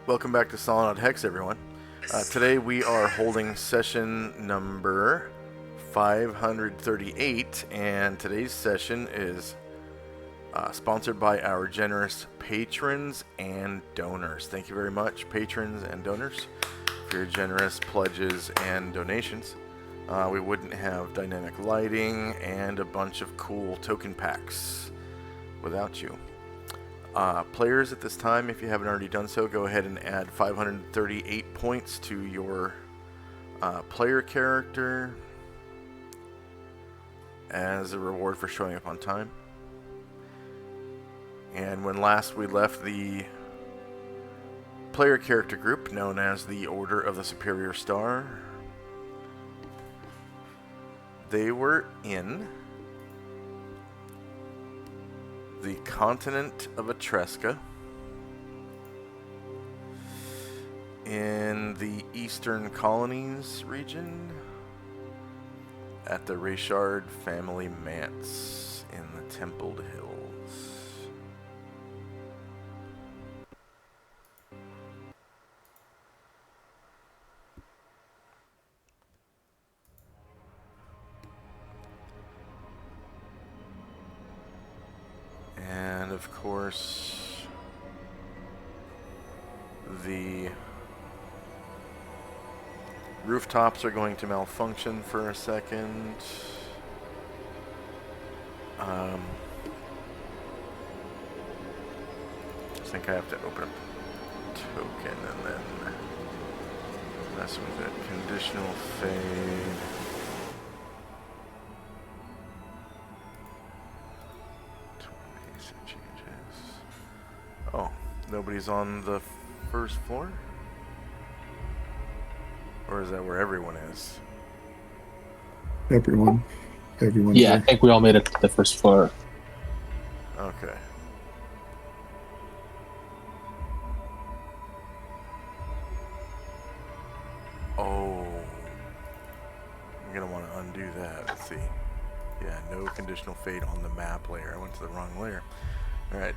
Welcome back to Solynod Hex, everyone. Today we are holding session number 538, and today's session is sponsored by our generous patrons and donors. Thank you very much, patrons and donors, for your generous pledges and donations. We wouldn't have dynamic lighting and a bunch of cool token packs without you. Players at this time, if you haven't already done so, go ahead and add 538 points to your player character as a reward for showing up on time. And when last we left the player character group, known as the Order of the Superior Star, they were in the continent of Etreska, in the Eastern Colonies region, at the Rayshard family manse in the Templed Hills. And of course, the rooftops are going to malfunction for a second. I think I have to open up the token and then mess with it. Conditional fade. Oh, nobody's on the first floor? Or is that where everyone is? Everyone. Yeah, I think we all made it to the first floor. Okay. Oh. I'm gonna want to undo that. Let's see. Yeah, no conditional fade on the map layer. I went to the wrong layer. Alright.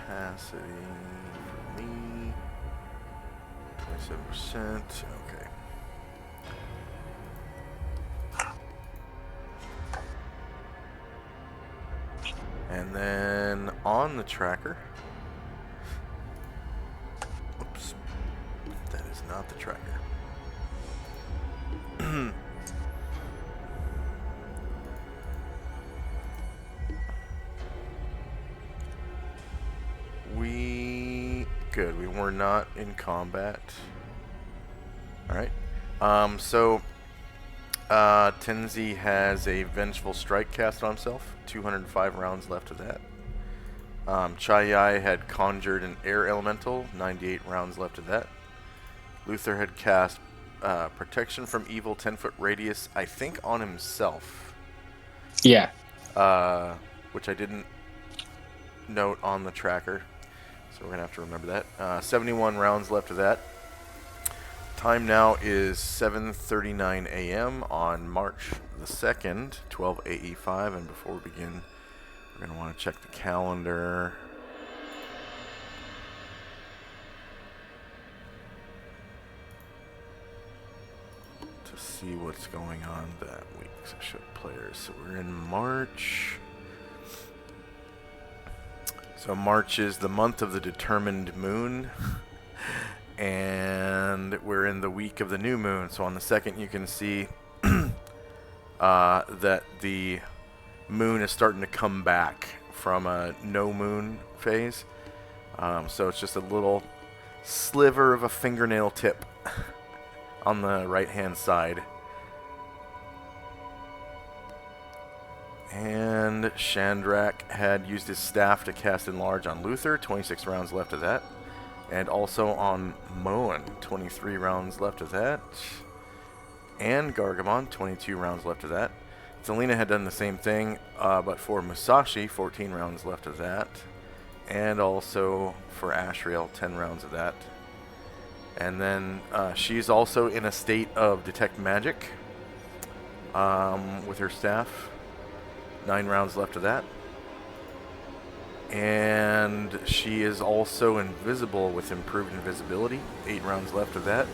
Opacity for me, 27%. Okay. And then on the tracker. Oops. That is not the tracker. Good. We were not in combat. Alright. So Tenzi has a Vengeful Strike cast on himself. 205 rounds left of that. Chai had conjured an Air Elemental. 98 rounds left of that. Luther had cast Protection from Evil 10-foot radius, I think on himself. Yeah. Which I didn't note on the tracker. So we're going to have to remember that. 71 rounds left of that. Time now is 7:39 a.m. on March the 2nd, 12 AE5. And before we begin, we're going to want to check the calendar. To see what's going on that week. So show players. So we're in March. So March is the month of the determined moon, and we're in the week of the new moon. So on the 2nd, you can see that the moon is starting to come back from a no moon phase. So it's just a little sliver of a fingernail tip on the right-hand side. And Shandrak had used his staff to cast Enlarge on Luther, 26 rounds left of that. And also on Moen, 23 rounds left of that. And Gargamon, 22 rounds left of that. Selena had done the same thing, but for Musashi, 14 rounds left of that. and also for Ashriel, 10 rounds of that. And then she's also in a state of detect magic with her staff. 9 rounds left of that. And she is also invisible with improved invisibility. 8 rounds left of that.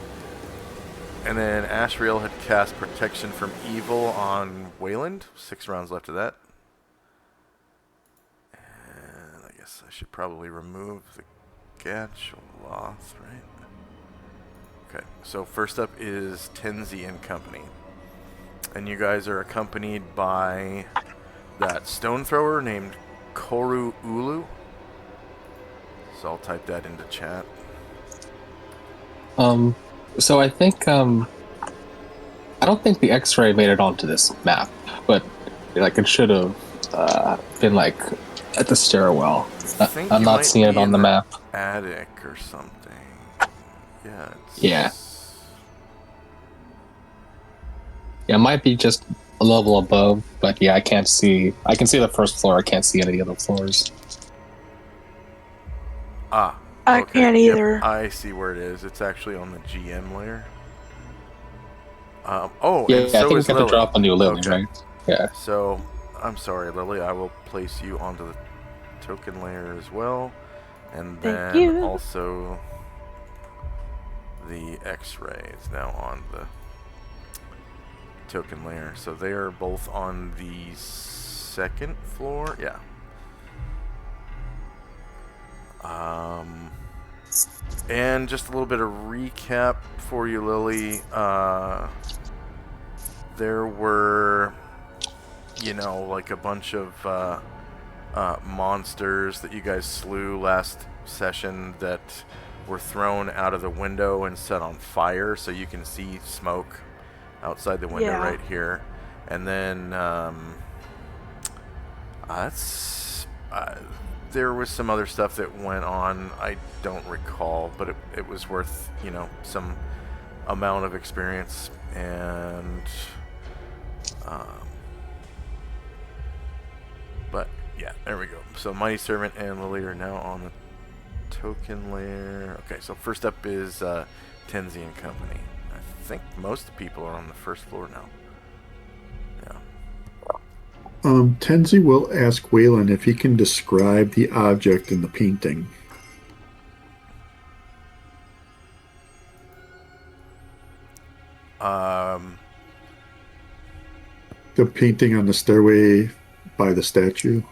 And then Ashriel had cast Protection from Evil on Wayland. 6 rounds left of that. And I guess I should probably remove the Gatchaloth, right? Okay, so first up is Tenzi and Company. And you guys are accompanied by that stone thrower named Koru Ulu. So I'll type that into chat. So I think I don't think the X-ray made it onto this map, but like it should have been like at the stairwell. I'm not seeing it on the map. Attic or something. Yeah. Yeah, it might be just a level above, but yeah, I can't see. I can see the first floor. I can't see any of the floors. Ah. I can't either. Yep, I see where it is. It's actually on the GM layer. Yeah, and I so think is we got to Lily. drop a new Lily, Okay. right? Yeah. So, I'm sorry, Lily. I will place you onto the token layer as well. And Thank then you. also the X-ray is now on the token layer. So they are both on the 2nd floor. Yeah. And just a little bit of recap for you, Lily. There were, like a bunch of monsters that you guys slew last session that were thrown out of the window and set on fire, so you can see smoke outside the window right here. And then there was some other stuff that went on. I don't recall, but it was worth, some amount of experience. And but yeah, there we go. So Mighty Servant and Lily are now on the token layer. Okay, so first up is Tenzi and Company. I think most people are on the first floor now. Yeah. Tenzi will ask Waylon if he can describe the object in the painting. The painting on the stairway by the statue.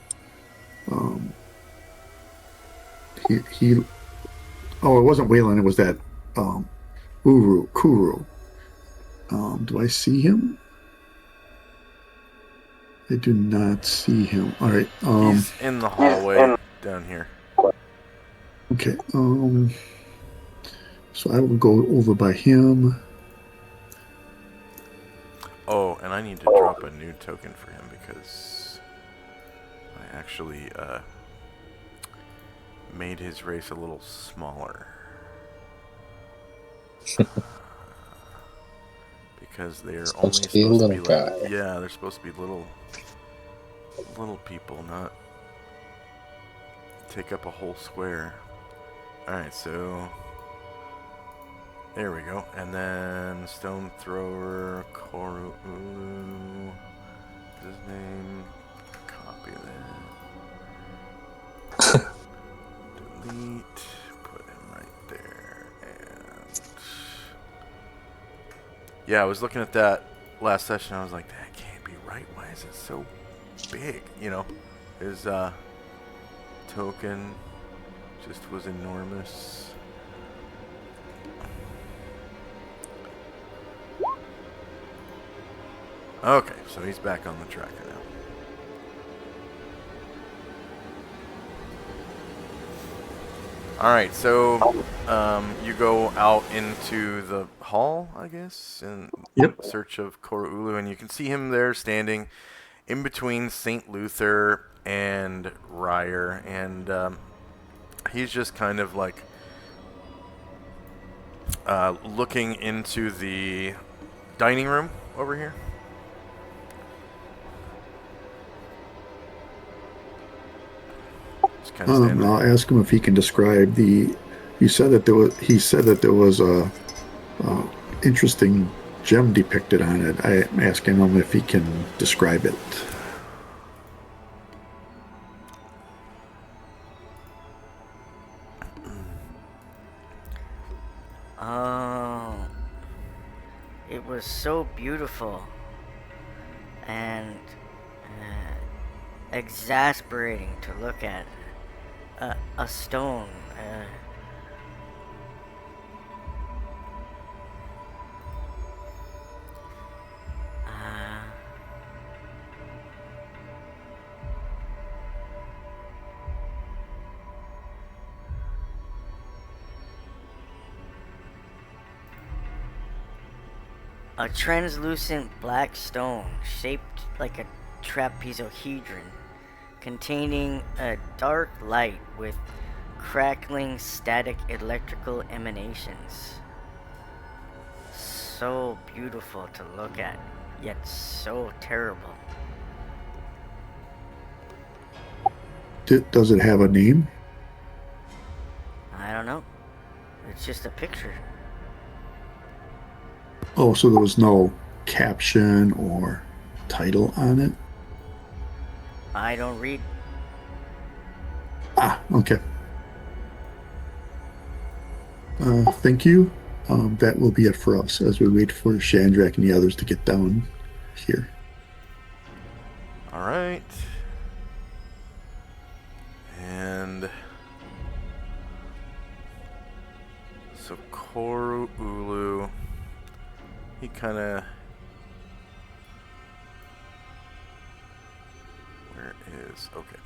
Oh, it wasn't Waylon, it was that Kuru. Do I see him? I do not see him. All right. He's in the hallway down here. Okay. So I will go over by him. Oh, and I need to drop a new token for him because I actually made his race a little smaller. Because they're only supposed to be little guy. Yeah, they're supposed to be little people, not take up a whole square. Alright, so there we go. And then Stone Thrower, Koru Ulu, his name, copy that. Delete, put him right there, and yeah, I was looking at that last session, I was like, that can't be right, why is it so big, his token just was enormous. Okay, so he's back on the tracker now. Alright, so you go out into the hall, I guess, in search of Koru Ulu, and you can see him there standing in between St. Luther and Ryer, and he's just kind of like looking into the dining room over here. Just kind of stand there. I'll ask him if he can describe the. You said that there was. He said that there was a interesting gem depicted on it. I'm asking him if he can describe it. Oh, it was so beautiful and exasperating to look at. A stone. A translucent black stone shaped like a trapezohedron, containing a dark light with crackling static electrical emanations. So beautiful to look at, yet so terrible. Does it have a name? I don't know. It's just a picture. Oh, so there was no caption or title on it? I don't read. Ah, okay. Thank you. That will be it for us as we wait for Shandrak and the others to get down here. All right. And so Koru Ulu, he kind of, where is, okay,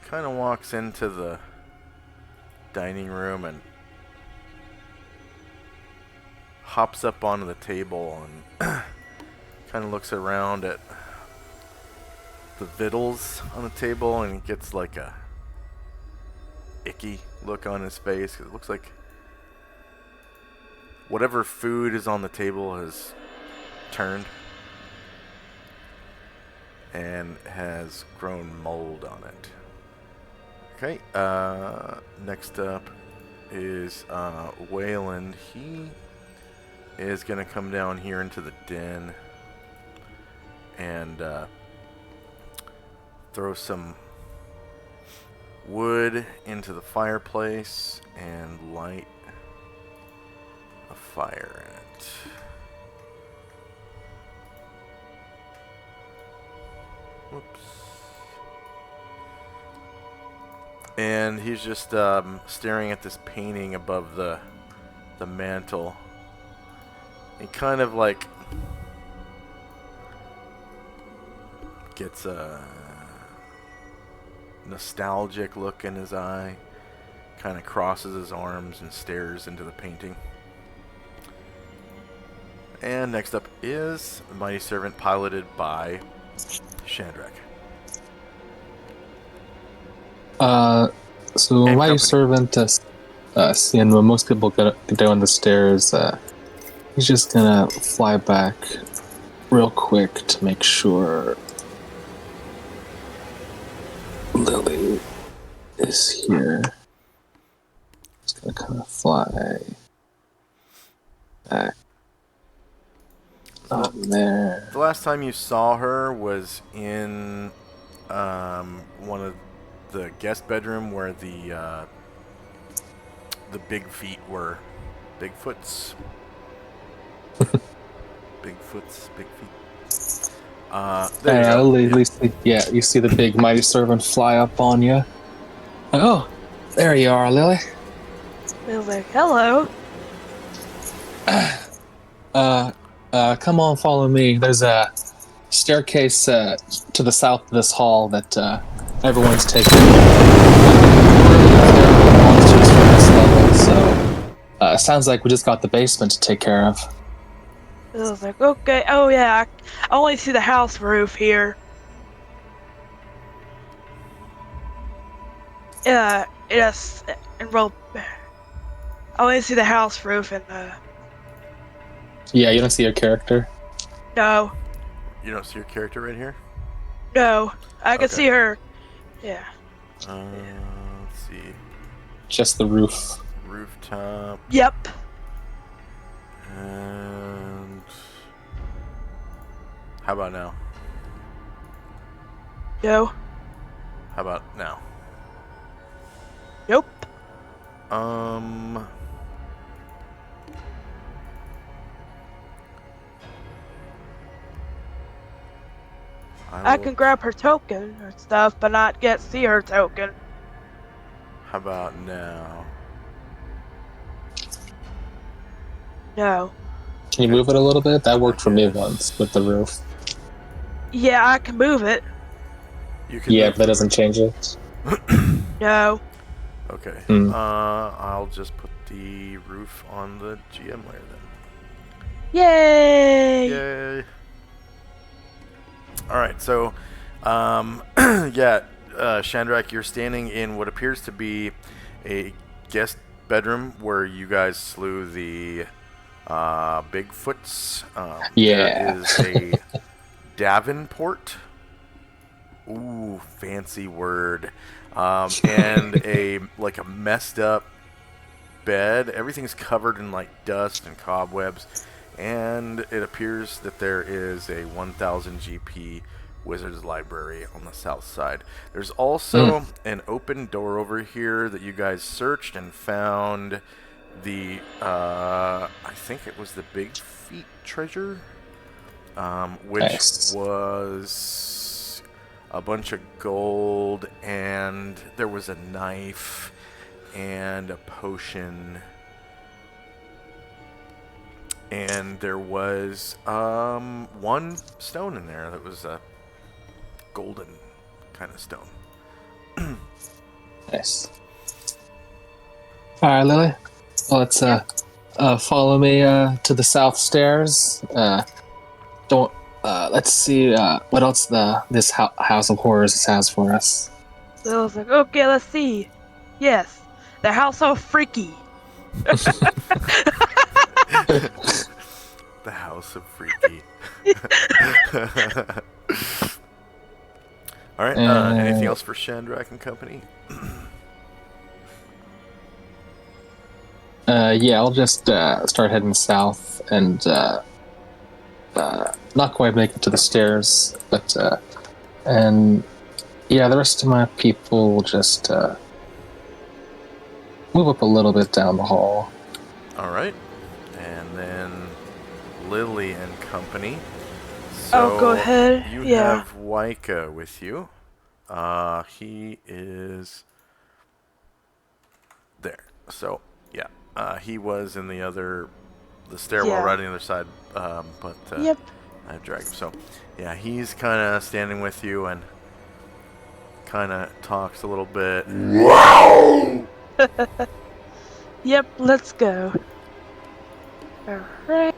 kind of walks into the dining room and hops up onto the table and kind of looks around at the victuals on the table, and he gets like a icky look on his face. It looks like whatever food is on the table has turned and has grown mold on it. Okay, next up is Wayland. He is going to come down here into the den and throw some wood into the fireplace and light a fire in it. Whoops. And he's just staring at this painting above the mantle. He kind of like gets a nostalgic look in his eye, kind of crosses his arms and stares into the painting. And next up is the Mighty Servant, piloted by Shandrak. So And Mighty company. Servant, seeing when most people get down the stairs, he's just gonna fly back real quick to make sure Lily is here. Just gonna kind of fly back on there. The last time you saw her was in one of the guest bedroom where the big feet were. Bigfoot's. Bigfoot's big feet. There you go. Lily, you see the big Mighty Servant fly up on you. Oh, there you are, Lily. I was like, hello. Come on, follow me. There's a staircase to the south of this hall that everyone's taking. Monsters for this level, so it sounds like we just got the basement to take care of. I was like, okay. Oh yeah, I only see the house roof here. Yes, and well, I only see the house roof and Yeah, you don't see your character. no, You don't see your character right here? no, I can Okay. see her. Yeah. Let's see. Just the roof. Rooftop. Yep. And how about now? No. How about now? Nope. I can grab her token or stuff, but not see her token. How about now? No. Can you move it a little bit? That worked for me once with the roof. Yeah, I can move it. You can. Yeah, but that doesn't change it. No. Okay. Hmm. I'll just put the roof on the GM layer then. Yay! Yay! All right. So, yeah, Shandrak, you're standing in what appears to be a guest bedroom where you guys slew the Bigfoots. Yeah. There is a Davenport. Ooh, fancy word. And a messed up bed. Everything's covered in like dust and cobwebs, and it appears that there is a 1000 GP Wizard's Library on the south side. There's also an open door over here that you guys searched and found the I think it was the Big Feet treasure, which Nice. was a bunch of gold, and there was a knife and a potion, and there was one stone in there that was a golden kind of stone. Nice. All right, Lily. Well, let's follow me to the south stairs. Don't. Let's see what else this House of Horrors has for us. So I was like, okay, let's see. Yes, the House of Freaky. The House of Freaky. All right. Anything else for Shandrak and company? Yeah, I'll just start heading south and not quite make it to the stairs, but and yeah, the rest of my people will just move up a little bit down the hall. All right. And then Lily and company. Oh, go ahead. You Yeah. have Waika with you. He is there. So, yeah. He was in the stairwell Yeah. right on the other side. But Yep. I've dragged him. So, yeah, he's kind of standing with you and kind of talks a little bit. Yep, let's go. Alright.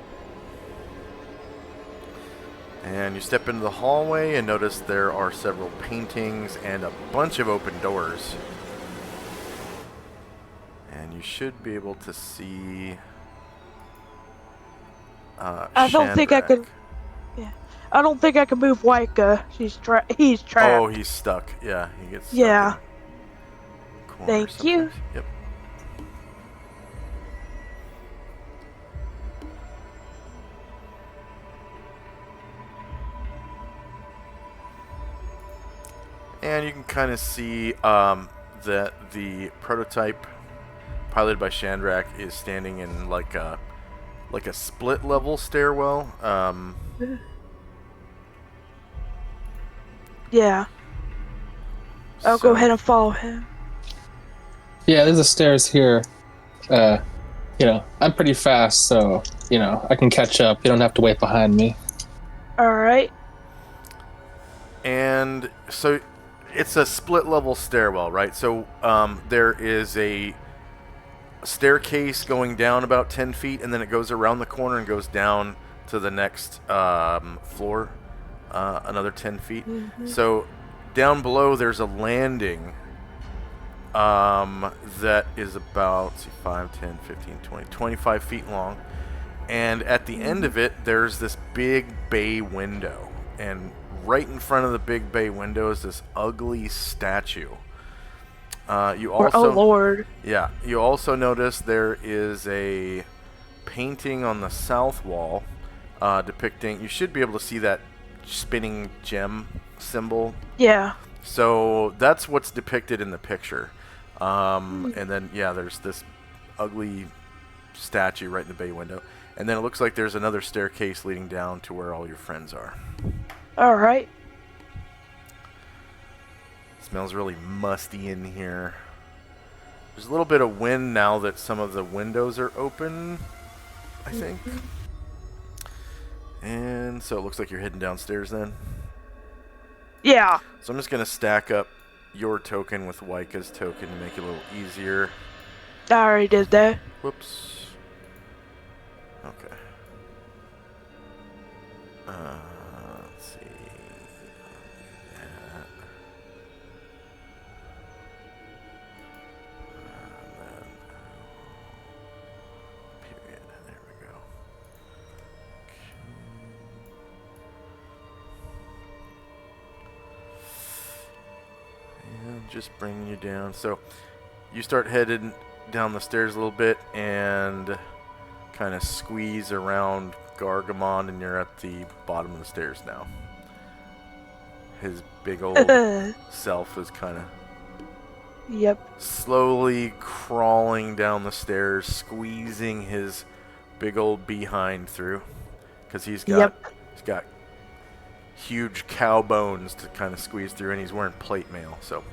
And you step into the hallway and notice there are several paintings and a bunch of open doors. And you should be able to see I don't think I Shandrak. can. Yeah. I don't think I can move Waika. He's trapped. Oh, he's stuck. Yeah, he gets stuck. Yeah. in a corner Thank you. sometimes. Yep. And you can kind of see that the prototype, piloted by Shandrak, is standing in like a split level stairwell. Yeah. I'll go ahead and follow him. Yeah, there's the stairs here. I'm pretty fast, so I can catch up. You don't have to wait behind me. Alright. And so it's a split level stairwell, right? So there is a staircase going down about 10 feet, and then it goes around the corner and goes down to the next floor, another 10 feet. Mm-hmm. So down below there's a landing that is about 5, 10, 15, 20, 25 feet long. And at the end of it, there's this big bay window. And right in front of the big bay window is this ugly statue. You Or, also, oh Lord. yeah, you also notice there is a painting on the south wall depicting. You should be able to see that spinning gem symbol. Yeah. So that's what's depicted in the picture. And then yeah, there's this ugly statue right in the bay window. And then it looks like there's another staircase leading down to where all your friends are. Alright. Smells really musty in here. There's a little bit of wind now that some of the windows are open, I think. And so it looks like you're heading downstairs then. Yeah. So I'm just going to stack up your token with Waika's token to make it a little easier. I already did that. Whoops. Okay. Let's see. That. And then period. There we go. Okay. And just bringing you down. So you start heading down the stairs a little bit and kind of squeeze around Gargamon, and you're at the bottom of the stairs now. His big old self is kind of Yep. slowly crawling down the stairs, squeezing his big old behind through, because he's got huge cow bones to kind of squeeze through, and he's wearing plate mail. So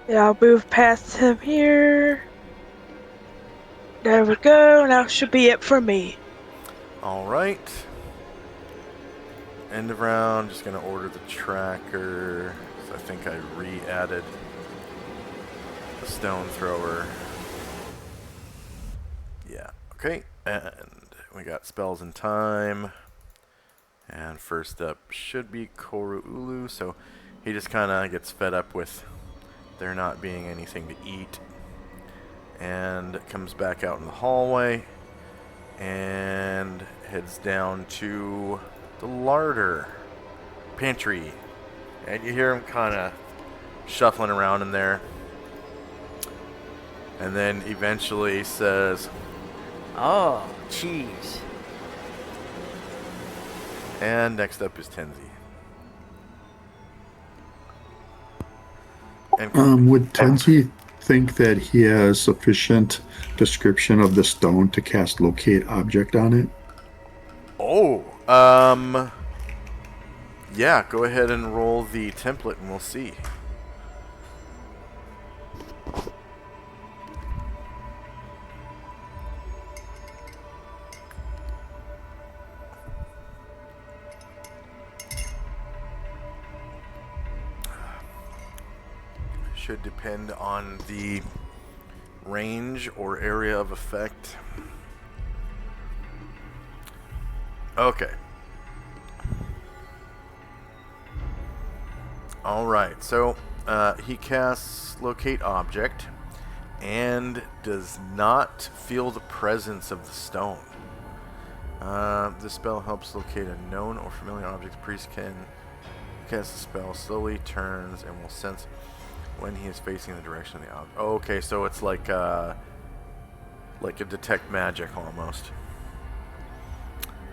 Yeah, I'll move past him here. There we go. Now should be it for me. all right. End of round. Just gonna order the tracker. So I think I re-added the stone thrower. Yeah. Okay. And we got spells in time. And first up should be Koru Ulu. So he just kind of gets fed up with there not being anything to eat, and comes back out in the hallway and heads down to the larder pantry, and you hear him kind of shuffling around in there, and then eventually says, Oh, cheese. and next up is Tenzi. And Would Tenzi think that he has sufficient description of the stone to cast locate object on it? Yeah, go ahead and roll the template and we'll see. Should depend on the range or area of effect. Okay. Alright, so he casts Locate Object and does not feel the presence of the stone. This spell helps locate a known or familiar object. The priest can cast the spell, slowly turns, and will sense when he is facing the direction of the object. Oh, okay, so it's like a detect magic almost.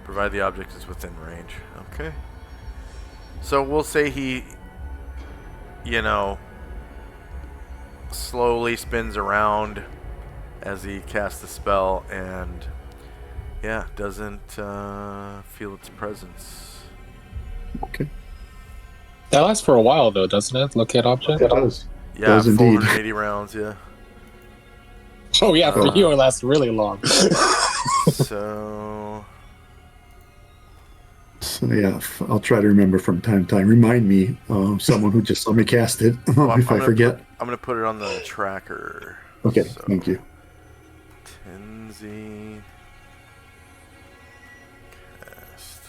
Provided the object is within range. Okay. So we'll say he, slowly spins around as he casts the spell and, yeah, doesn't feel its presence. Okay. That lasts for a while, though, doesn't it? Locate object? It does. Yeah, Does indeed. 480 rounds, yeah. Oh, yeah, for you, it lasts really long. So yeah, I'll try to remember from time to time. Remind me, someone who just saw me cast it, if I forget. I'm going to put it on the tracker. Okay, So, thank you. Tenzi. Cast.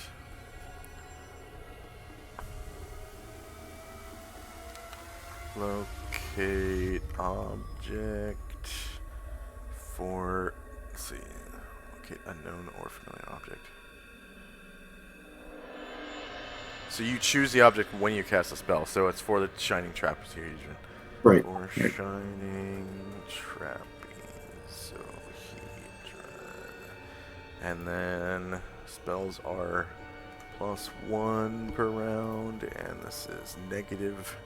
Locate object for, let's see, locate unknown or familiar object. So you choose the object when you cast a spell. So it's for the Shining Trapezohedron. Right. For Right. Shining Trapezohedron. And then spells are +1 per round, and this is negative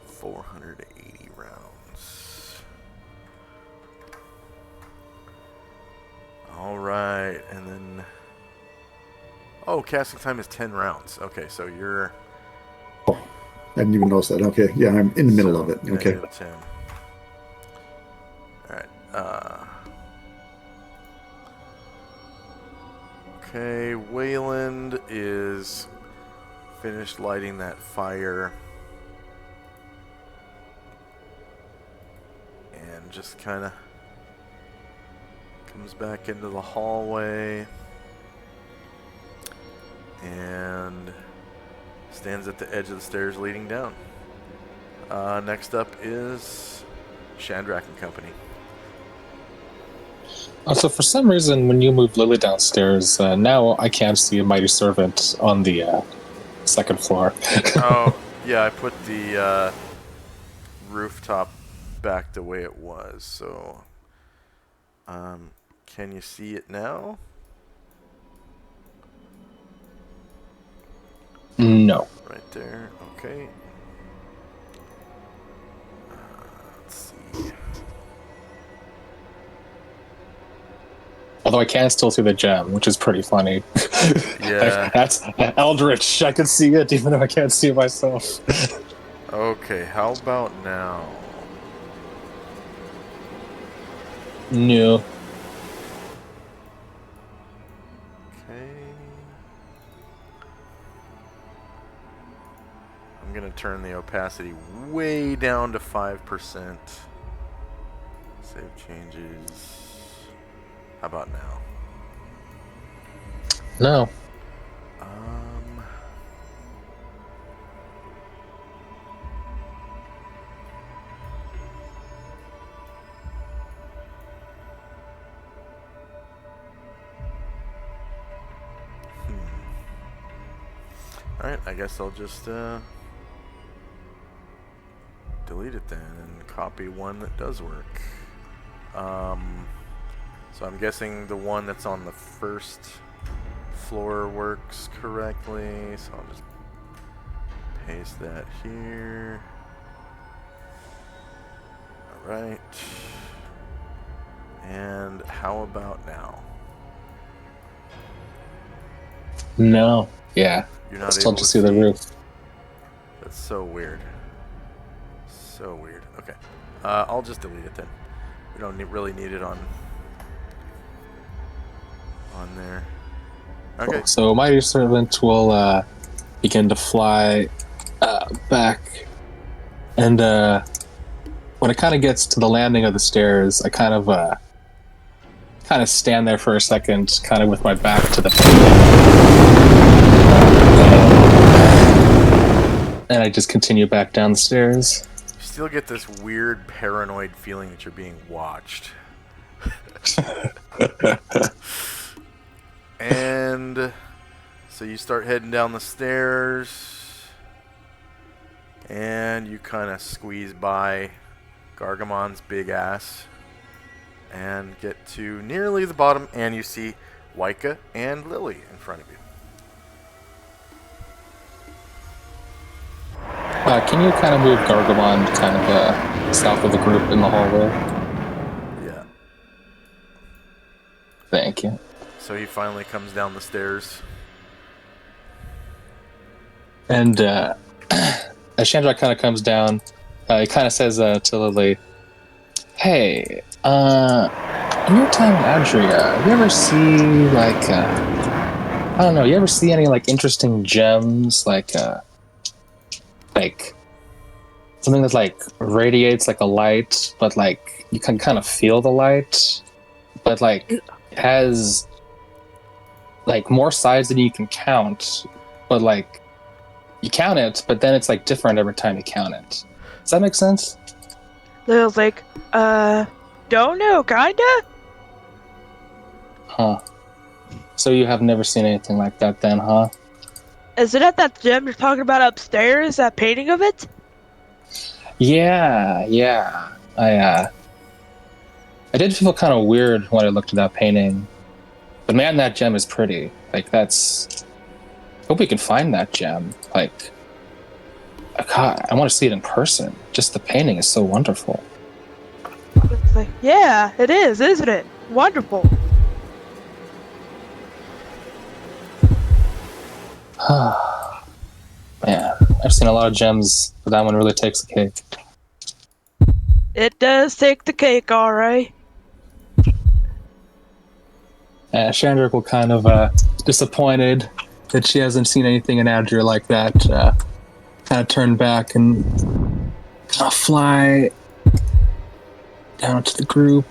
480 rounds. Alright, and then... Oh, casting time is 10 rounds. Okay, so you're... I didn't even notice that. Okay, yeah, I'm in the middle of it. Okay. Negative 10. Alright, okay, Wayland is finished lighting that fire. And just kind of comes back into the hallway. And stands at the edge of the stairs leading down. Next up is Shandrak and Company. So for some reason, when you move Lily downstairs, now I can't see a mighty servant on the second floor. Oh, yeah, I put the rooftop back the way it was. So, can you see it now? No. Right there. Okay. Let's see. Although I can still see the gem, which is pretty funny. Yeah. That's Eldritch. I can see it even though I can't see it myself. Okay, how about now? No. Okay. I'm going to turn the opacity way down to 5%. Save changes. How about now? No. Alright, I guess I'll just delete it then and copy one that does work. So I'm guessing the one that's on the first floor works correctly, so I'll just paste that here. Alright. And how about now? No. Yeah. You're not Still able just to see the roof. That's so weird. So weird. Okay. I'll just delete it then. We don't really need it on there. Okay. Cool. So Mighty Servant will begin to fly back. And when it kind of gets to the landing of the stairs, I kind of stand there for a second, kind of with my back to the and I just continue back down the stairs. You still get this weird paranoid feeling that you're being watched. And so you start heading down the stairs, and you kind of squeeze by Gargamon's big ass and get to nearly the bottom, and you see Waika and Lily in front of you. Can you kind of move Gargamon kind of south of the group in the hallway? Yeah. Thank you. So he finally comes down the stairs. And as Chandra kind of comes down, he kind of says to Lily, "Hey, in your time in Adria, you ever see like I don't know, you ever see any like interesting gems like something that like radiates like a light, but like you can kind of feel the light, but like has like more sides than you can count, but like you count it, but then it's like different every time you count it. Does that make sense?" Lil's like, don't know, kinda? Huh. So you have never seen anything like that then, huh? Is it at that gem you're talking about upstairs? That painting of it? Yeah. I did feel kind of weird when I looked at that painting, but man, that gem is pretty. Like that's. Hope we can find that gem. Like, God, I want to see it in person. Just the painting is so wonderful. It's like, yeah, it is, isn't it? Wonderful. Man, I've seen a lot of gems, but that one really takes the cake. It does take the cake, alright. Chandrick will kind of disappointed that she hasn't seen anything in Adria like that. Kind of turn back and kind of fly down to the group.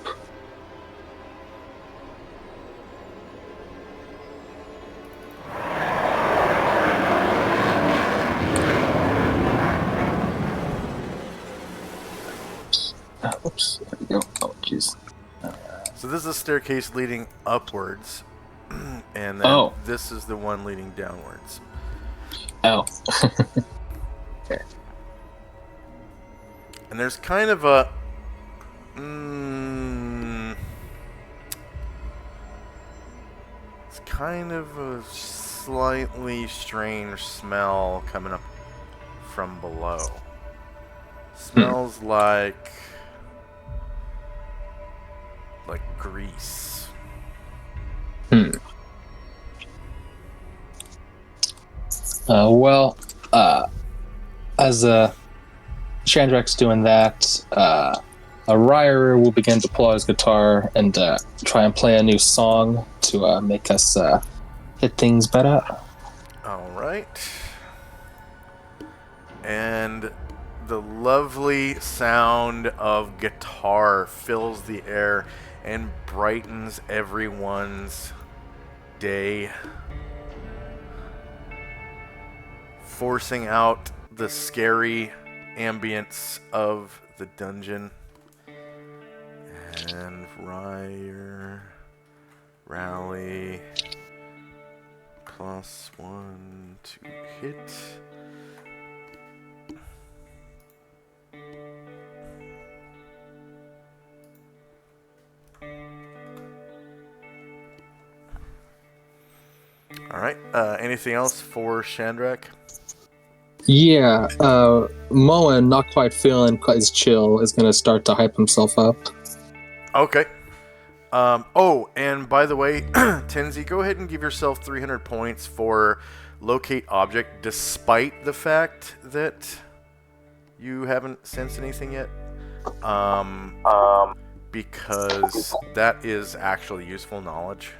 Oops, there we go. Oh, jeez. So this is a staircase leading upwards, and then this is the one leading downwards. Oh. Okay. And there's kind of a... it's kind of a slightly strange smell coming up from below. Smells like grease. As Chandrak's doing that, Ryer will begin to pull out his guitar and try and play a new song to make us hit things better. All right. And the lovely sound of guitar fills the air and brightens everyone's day, forcing out the scary ambience of the dungeon. And rally +1 to hit. All right. Anything else for Chandrak? Yeah, Moen, not quite feeling quite as chill, is going to start to hype himself up. Okay. Oh, and by the way, Tenzi, go ahead and give yourself 300 points for locate object, despite the fact that you haven't sensed anything yet. Because that is actually useful knowledge.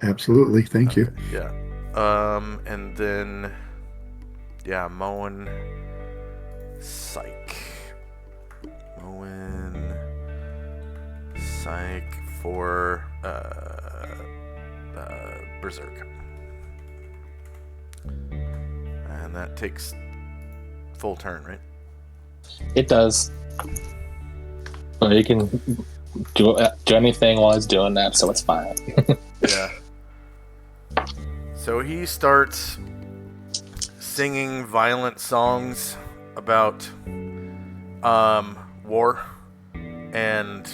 Absolutely, thank you. Yeah. And then, yeah, Moen, Psych. Moen, Psych for Berserk. And that takes full turn, right? It does. But you can do anything while he's doing that, so it's fine. Yeah. So he starts singing violent songs about war and,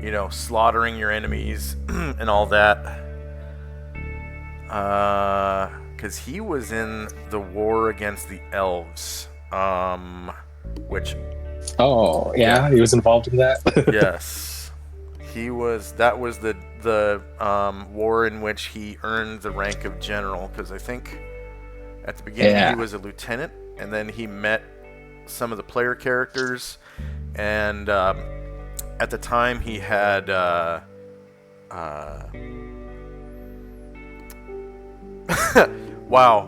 you know, slaughtering your enemies and all that. Because he was in the war against the elves, which... Oh, yeah, he was involved in that? Yes. He was... That was the war in which he earned the rank of general, because I think at the beginning he was a lieutenant, and then he met some of the player characters, and at the time he had wow,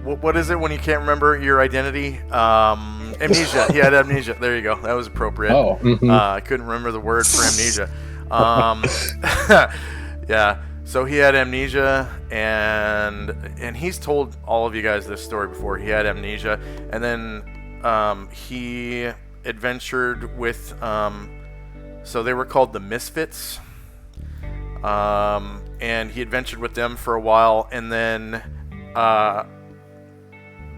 what is it when you can't remember your identity? Amnesia. He had amnesia. There you go. That was appropriate. Oh, I couldn't remember the word for amnesia. Yeah. So he had amnesia, and he's told all of you guys this story before. He had amnesia, and then he adventured with. So they were called the Misfits, and he adventured with them for a while, and then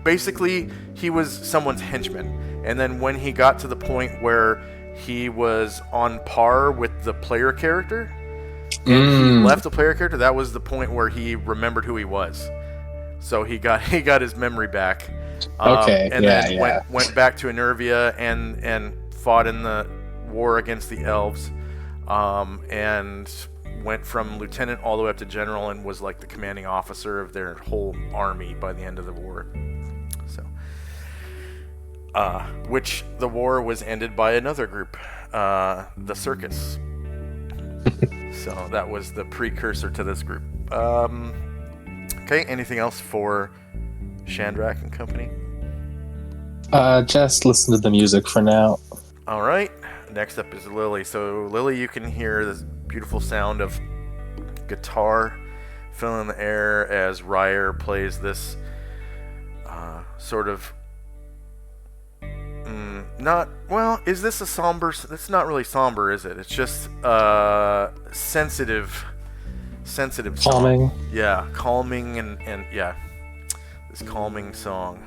basically he was someone's henchman, and then when he got to the point where he was on par with the player character, and he left the player character, that was the point where he remembered who he was. So he got his memory back. And then went back to Enervia and fought in the war against the elves, and went from lieutenant all the way up to general, and was like the commanding officer of their whole army by the end of the war. So, which the war was ended by another group, the Circus. So that was the precursor to this group. Okay, anything else for Chandrak and company? Just listen to the music for now. All right. Next up is Lily. So Lily, you can hear this beautiful sound of guitar filling the air as Ryer plays this sort of is this a somber? It's not really somber, is it? It's just sensitive Calming. song. Yeah, calming and yeah, this calming song.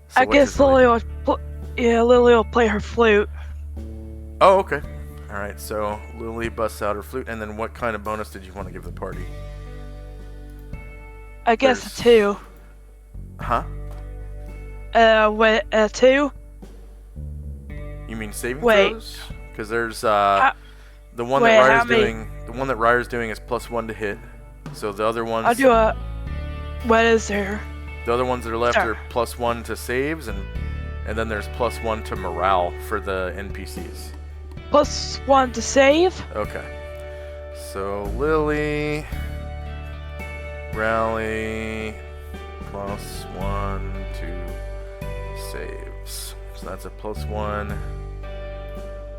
So I guess Lily will play her flute. Oh, okay. All right. So Lily busts out her flute, and then what kind of bonus did you want to give the party? I guess a 2. Huh? 2. You mean saving Wait. throws? Because there's the one that Ryer's doing. The one that Ryer's doing is +1 to hit. So the other ones. I'll do a. What is there? The other ones that are left are +1 to saves, and then there's +1 to morale for the NPCs. +1 to save. Okay. So Lily, rally, +1 to saves. So that's a +1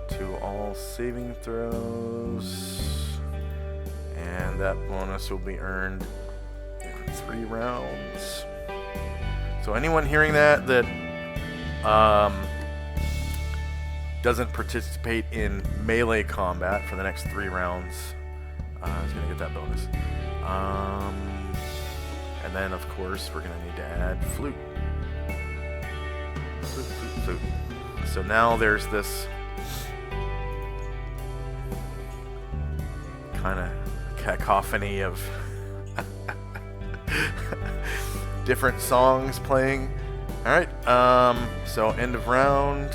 to all saving throws, and that bonus will be earned in 3 rounds. So anyone hearing that doesn't participate in melee combat for the next 3 rounds is going to get that bonus. And then, of course, we're going to need to add flute. Flute. So now there's this kind of cacophony of different songs playing. All right. So end of round.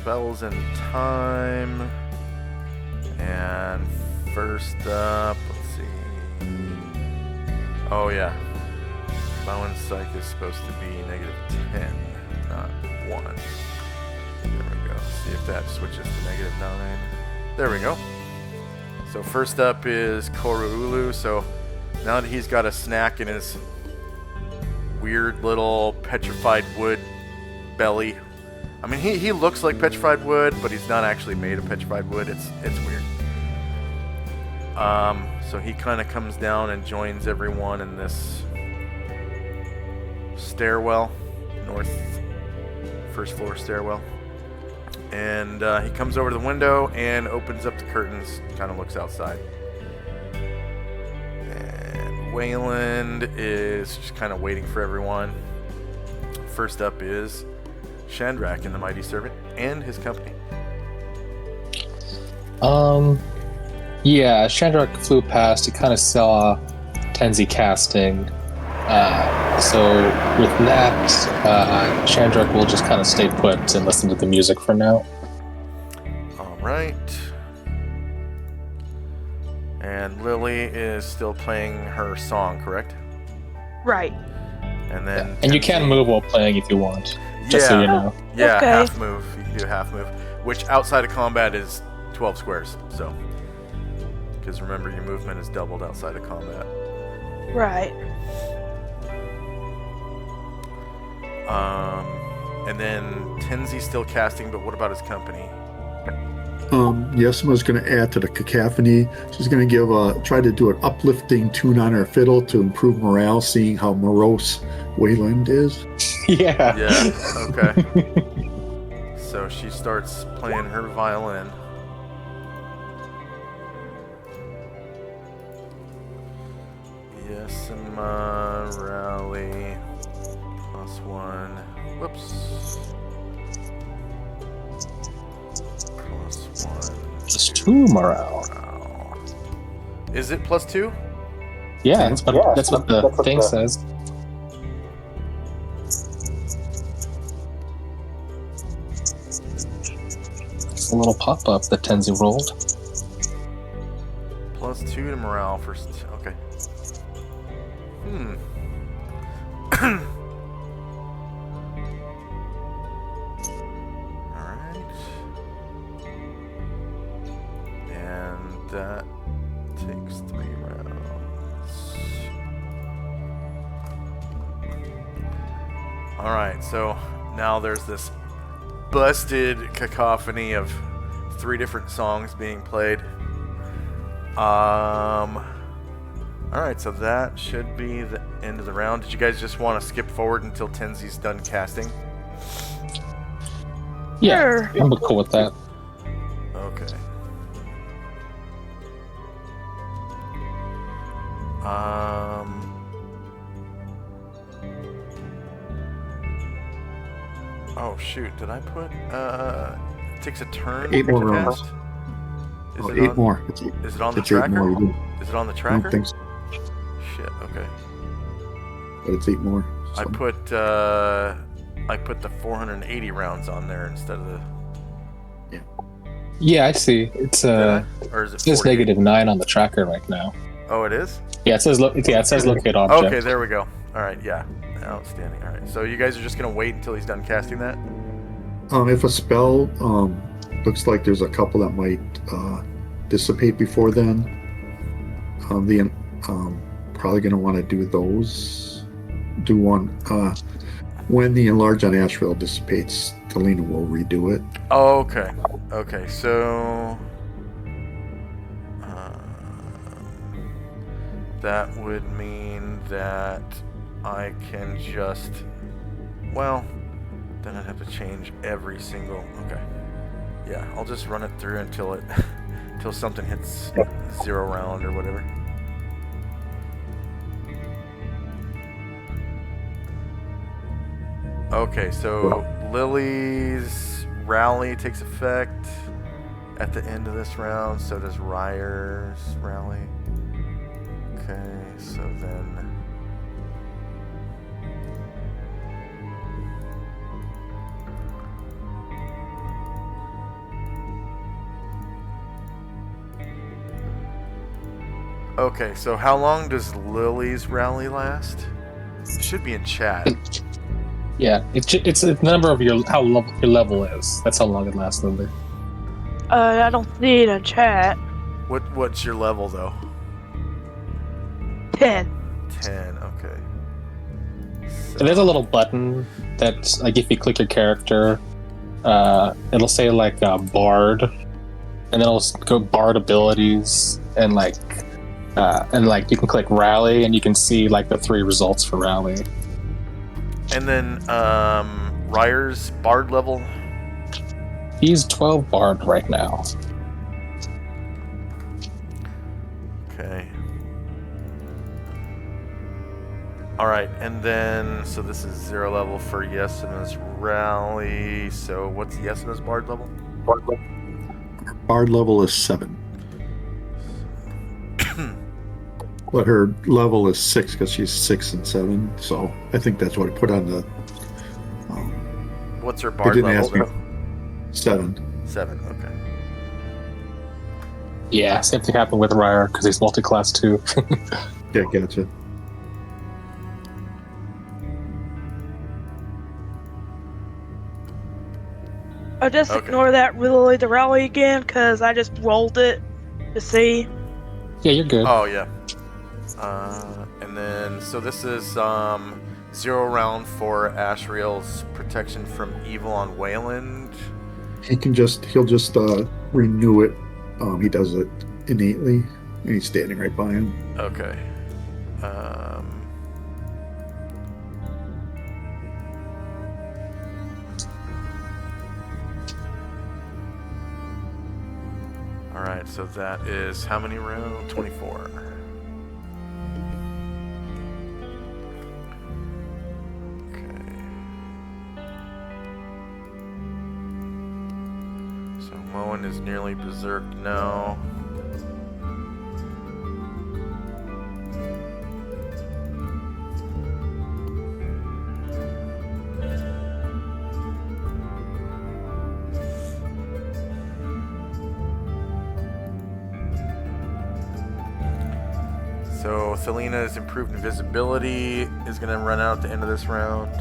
Spells and time. And first up, let's see. Oh yeah. Bow and Psych is supposed to be -10, not 1. There we go. See if that switches to -9. There we go. So first up is Koruulu. So now that he's got a snack in his weird little petrified wood belly. I mean, he looks like petrified wood, but he's not actually made of petrified wood. It's weird. So he kind of comes down and joins everyone in this stairwell, first floor stairwell. And he comes over to the window and opens up the curtains, kind of looks outside. And Wayland is just kind of waiting for everyone. First up is Chandrak and the Mighty Servant and his company. Yeah, Chandrak flew past. He kind of saw Tenzi casting. So with that, Chandrak will just kind of stay put and listen to the music for now. All right. And Lily is still playing her song, correct? Right. And then and you can move while playing if you want, just so you know. Yeah, Okay. half move. You can do a half move, which outside of combat is 12 squares. So, because remember, your movement is doubled outside of combat. Right. And then Tenzi's still casting, but what about his company? Yesima's going to add to the cacophony. She's going to try to do an uplifting tune on her fiddle to improve morale, seeing how morose Wayland is. Yeah. Yeah, okay. So she starts playing her violin. Yes, rally. +1. Whoops. +1. +2 morale. Wow. Is it +2? Yeah, that's what the thing says. It's a little pop-up that Tenzi rolled. +2 to morale for... Okay. Alright. And that takes 3 rounds. Alright, so now there's this busted cacophony of 3 different songs being played. Alright, so that should be the end of the round. Did you guys just want to skip forward until Tenzi's done casting? Yeah, Sure. I'm cool with that. Okay. Oh shoot, did I put it takes a turn 8 more to rounds. cast? Oh, 8 more. Is it on the It's 8 tracker? more. You do. Is it on the I tracker? don't think so, Shit, okay. but it's 8 more. I So. put the 480 rounds on there instead of the... Yeah, I see. It's Did I? Or is it it says 48? -9 on the tracker right now. Oh, it is? Yeah, it says locate object. Okay, there we go. Alright, yeah. Outstanding. Alright, so you guys are just going to wait until he's done casting that? If a spell looks like there's a couple that might dissipate before then, probably going to want to do those. Do one when the enlarge on Asheville dissipates. Talina will redo it. Oh, okay. Okay, so that would mean that I can just, well, then I'd have to change every single. Okay, yeah, I'll just run it through until something hits 0 round or whatever. Okay, so Lily's rally takes effect at the end of this round, so does Ryer's rally. Okay, so then... Okay, so how long does Lily's rally last? It should be in chat. Yeah, it's a number of your your level is. That's how long it lasts, Lily. I don't see it in chat. What's your level though? 10. 10. Okay. So, So there's a little button that's like if you click your character, it'll say like Bard, and then it'll go Bard abilities and like you can click Rally and you can see like the 3 results for Rally. and then Ryer's Bard level. He's 12 Bard right now. Okay. All right, and then so this is 0 level for Yesima's rally. So what's Yesima's Bard level? Bard level is 7. But her level is 6 because she's 6 and 7. So I think that's what I put on the. What's her They Bard didn't level? ask me. Though? 7. 7. Okay. Yeah, same thing happened with Ryer because he's multi-class too. Yeah, gotcha. I'll just Okay. ignore that really the rally again because I just rolled it to see. Yeah, you're good. Oh yeah. And then so this is 0 round for Ashriel's protection from evil on Wayland. He'll just renew it. He does it innately, and he's standing right by him. Okay. All right, so that is how many rounds? 24. Moen is nearly berserk now. So Selena's improved invisibility is going to run out at the end of this round.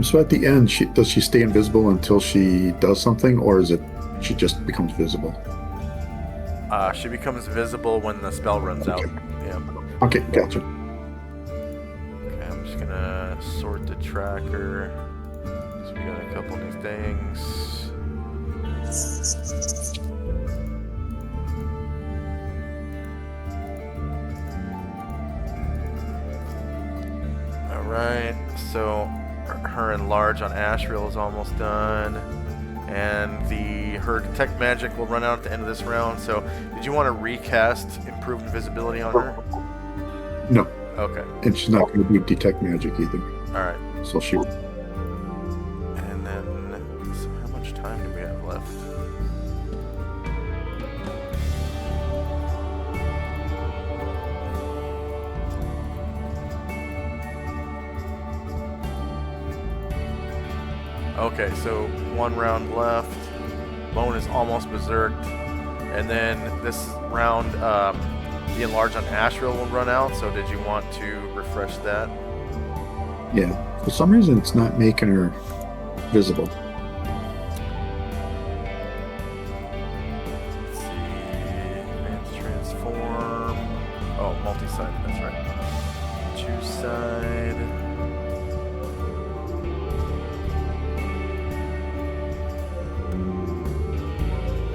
So at the end, does she stay invisible until she does something, or is it she just becomes visible? She becomes visible when the spell runs out. Yeah. Okay, gotcha. Okay, I'm just gonna sort the tracker. So we got a couple new things. Alright, so her enlarge on Asriel is almost done. And her detect magic will run out at the end of this round. So, did you want to recast improved invisibility on her? No. Okay. And she's not going to do detect magic either. All right. So she. And then, so how much time do we have left? Okay, so 1 round left. Moen is almost berserked. And then this round, the enlarge on Asriel will run out. So did you want to refresh that? Yeah. For some reason, it's not making her visible. Let's see. Advanced transform. Oh, multi-sided, that's right. Choose side.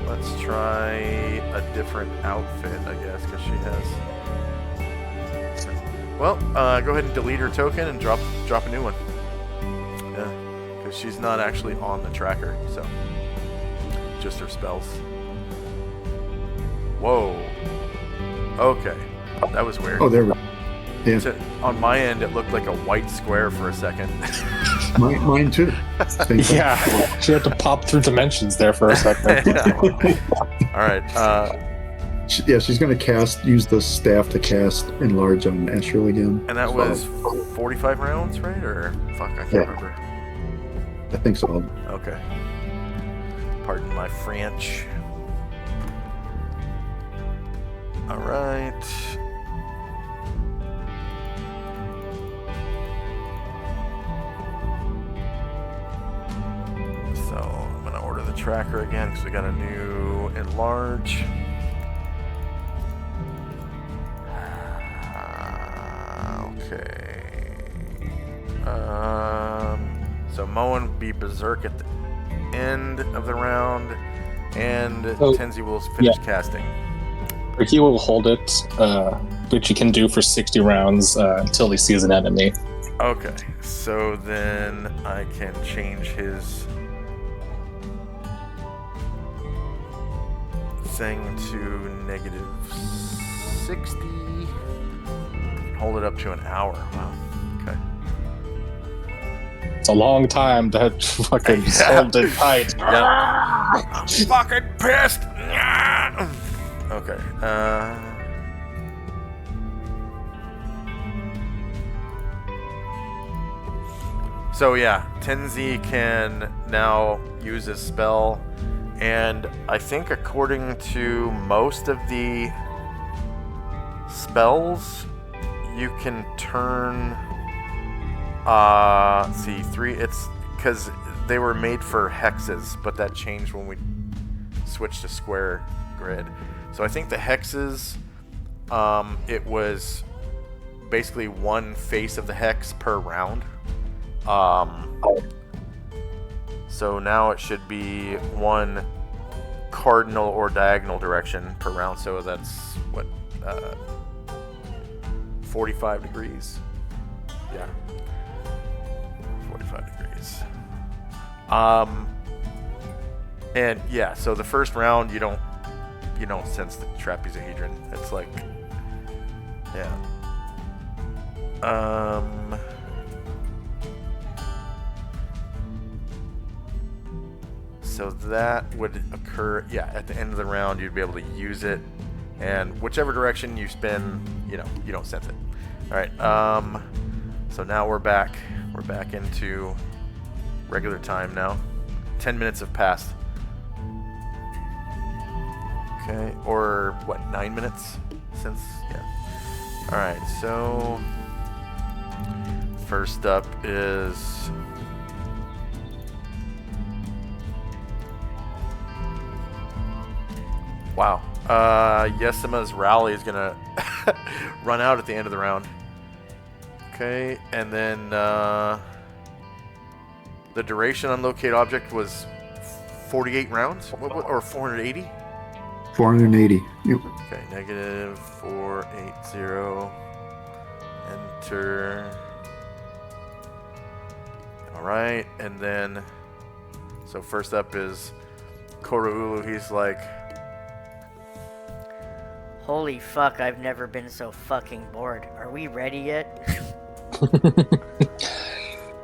Let's try a different outfit, I guess, because she has. Well, go ahead and delete her token and drop a new one. Yeah, because she's not actually on the tracker, so just her spells. Whoa. Okay, that was weird. Oh, there we go. Yeah. So, on my end, it looked like a white square for a second. Mine too. Same thing. Yeah, she had to pop through dimensions there for a second. All right. She's going to use the staff to cast enlarge on Asriel again. And that was 45 rounds, right? Or fuck, I can't remember. I think so. Okay. Pardon my French. All right. So I'm gonna order the tracker again because we got a new enlarge. Okay. So Moen will be berserk at the end of the round, and Tenzi will finish casting. He will hold it, which he can do for 60 rounds until he sees an enemy. Okay, so then I can change his thing to -60. Hold it up to an hour. Wow. Okay. It's a long time to fucking hold it tight. Yeah. I'm fucking pissed. Okay. So yeah, Tenzi can now use his spell, and I think according to most of the spells, you can turn. See, 3. It's because they were made for hexes, but that changed when we switched to square grid. So I think the hexes, it was basically one face of the hex per round. So now it should be one cardinal or diagonal direction per round. So that's what, 45 degrees. Yeah, 45 degrees. And yeah, so the first round you don't sense the trapezohedron. It's like, yeah. so that would occur, yeah, at the end of the round. You'd be able to use it, and whichever direction you spin, you know, you don't sense it. All right. So now we're back. We're back into regular time now. 10 minutes have passed. Okay, or what? 9 minutes since, yeah. All right. So first up is. Wow. Yesima's rally is going to run out at the end of the round. Okay, and then the duration on locate object was 48 rounds? Or 480? 480. Yep. Okay, negative 480. Enter. Alright, and then, so first up is Koruulu. He's like, Holy fuck, I've never been so fucking bored. Are we ready yet?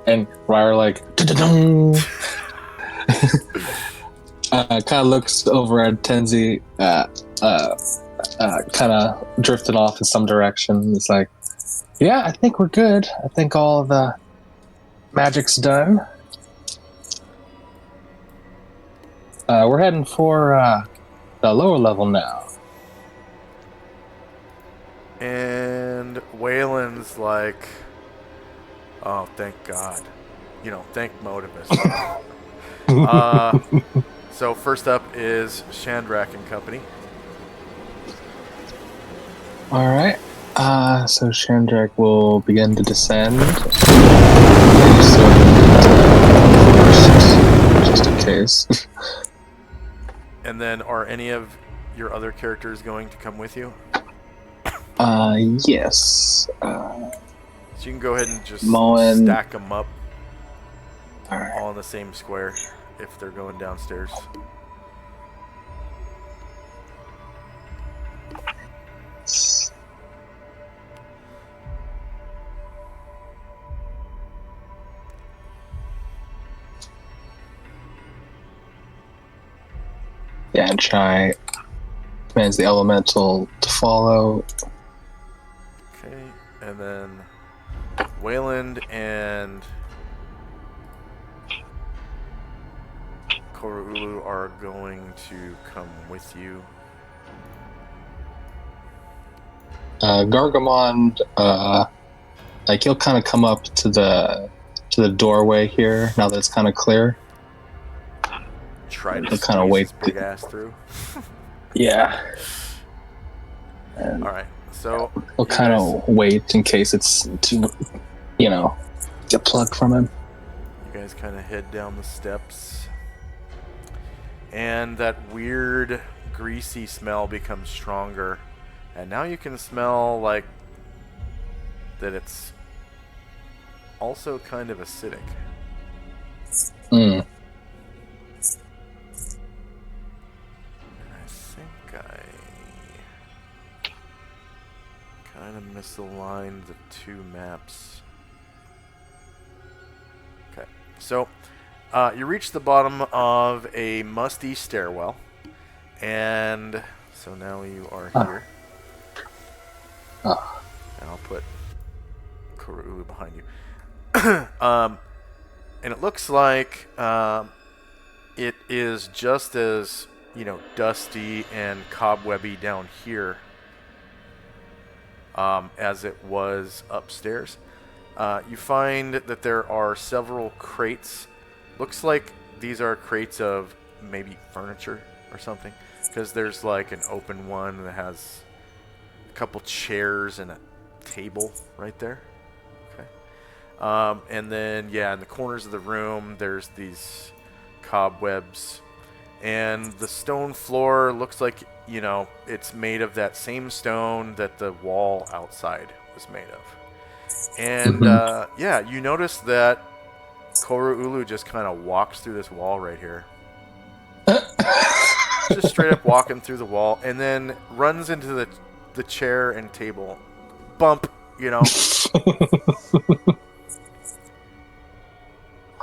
And Ryer like "Da-da-dum." Kind of looks over at Tenzi, kind of drifted off in some direction. It's like, yeah, I think we're good. I think all the magic's done. We're heading for the lower level now. and Waylon's like, oh, thank God. You know, thank Modibus. So first up is Chandrak and Company. All right. So Chandrak will begin to descend. Just in case. And then are any of your other characters going to come with you? Yes. So you can go ahead and just Moen. stack them up All right. all in the same square if they're going downstairs. Yeah, and Chai commands the elemental to follow. Okay, and then Wayland and Koruulu are going to come with you. Gargamond, like he'll kind of come up to the doorway here now that it's kind of clear. Try to He'll kind of squeeze wait. his big ass through. Yeah. And All right, so he'll kind of wait in case it's too, get plugged from him. you guys kind of head down the steps, and that weird greasy smell becomes stronger, and now you can smell like that it's also kind of acidic. Mm. I think I kind of misaligned the two maps. Okay, so you reach the bottom of a musty stairwell, and so now you are here. Oh. And I'll put Koruulu behind you. And it looks like it is just as, dusty and cobwebby down here as it was upstairs. You find that there are several crates. Looks like these are crates of maybe furniture or something, because there's like an open one that has a couple chairs and a table right there. Okay. And then, in the corners of the room, there's these cobwebs. And the stone floor looks like, it's made of that same stone that the wall outside was made of. And, you notice that Koruulu just kind of walks through this wall right here. Just straight up walking through the wall, and then runs into the chair and table. Bump,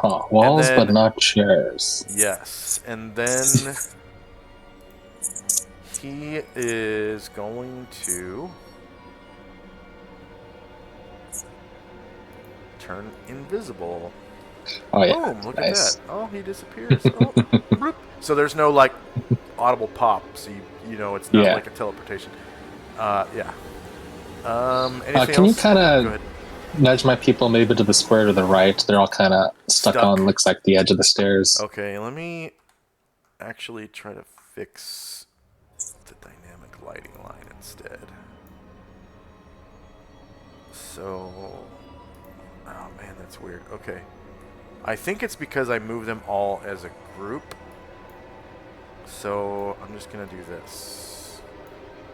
Huh, walls, then- but not chairs. Yes, and then he is going to turn invisible. Oh yeah, Boom! Look nice. at that. Oh, he disappears. Oh, bloop. So there's no like audible pop. So you know it's not Yeah. like a teleportation. Yeah. Anything Can you else? kind Go of ahead. nudge my people maybe to the square to the right? They're all kind of stuck on, looks like the edge of the stairs. Okay, let me actually try to fix the dynamic lighting line instead. So, oh man, that's weird. Okay. I think it's because I moved them all as a group. So, I'm just going to do this.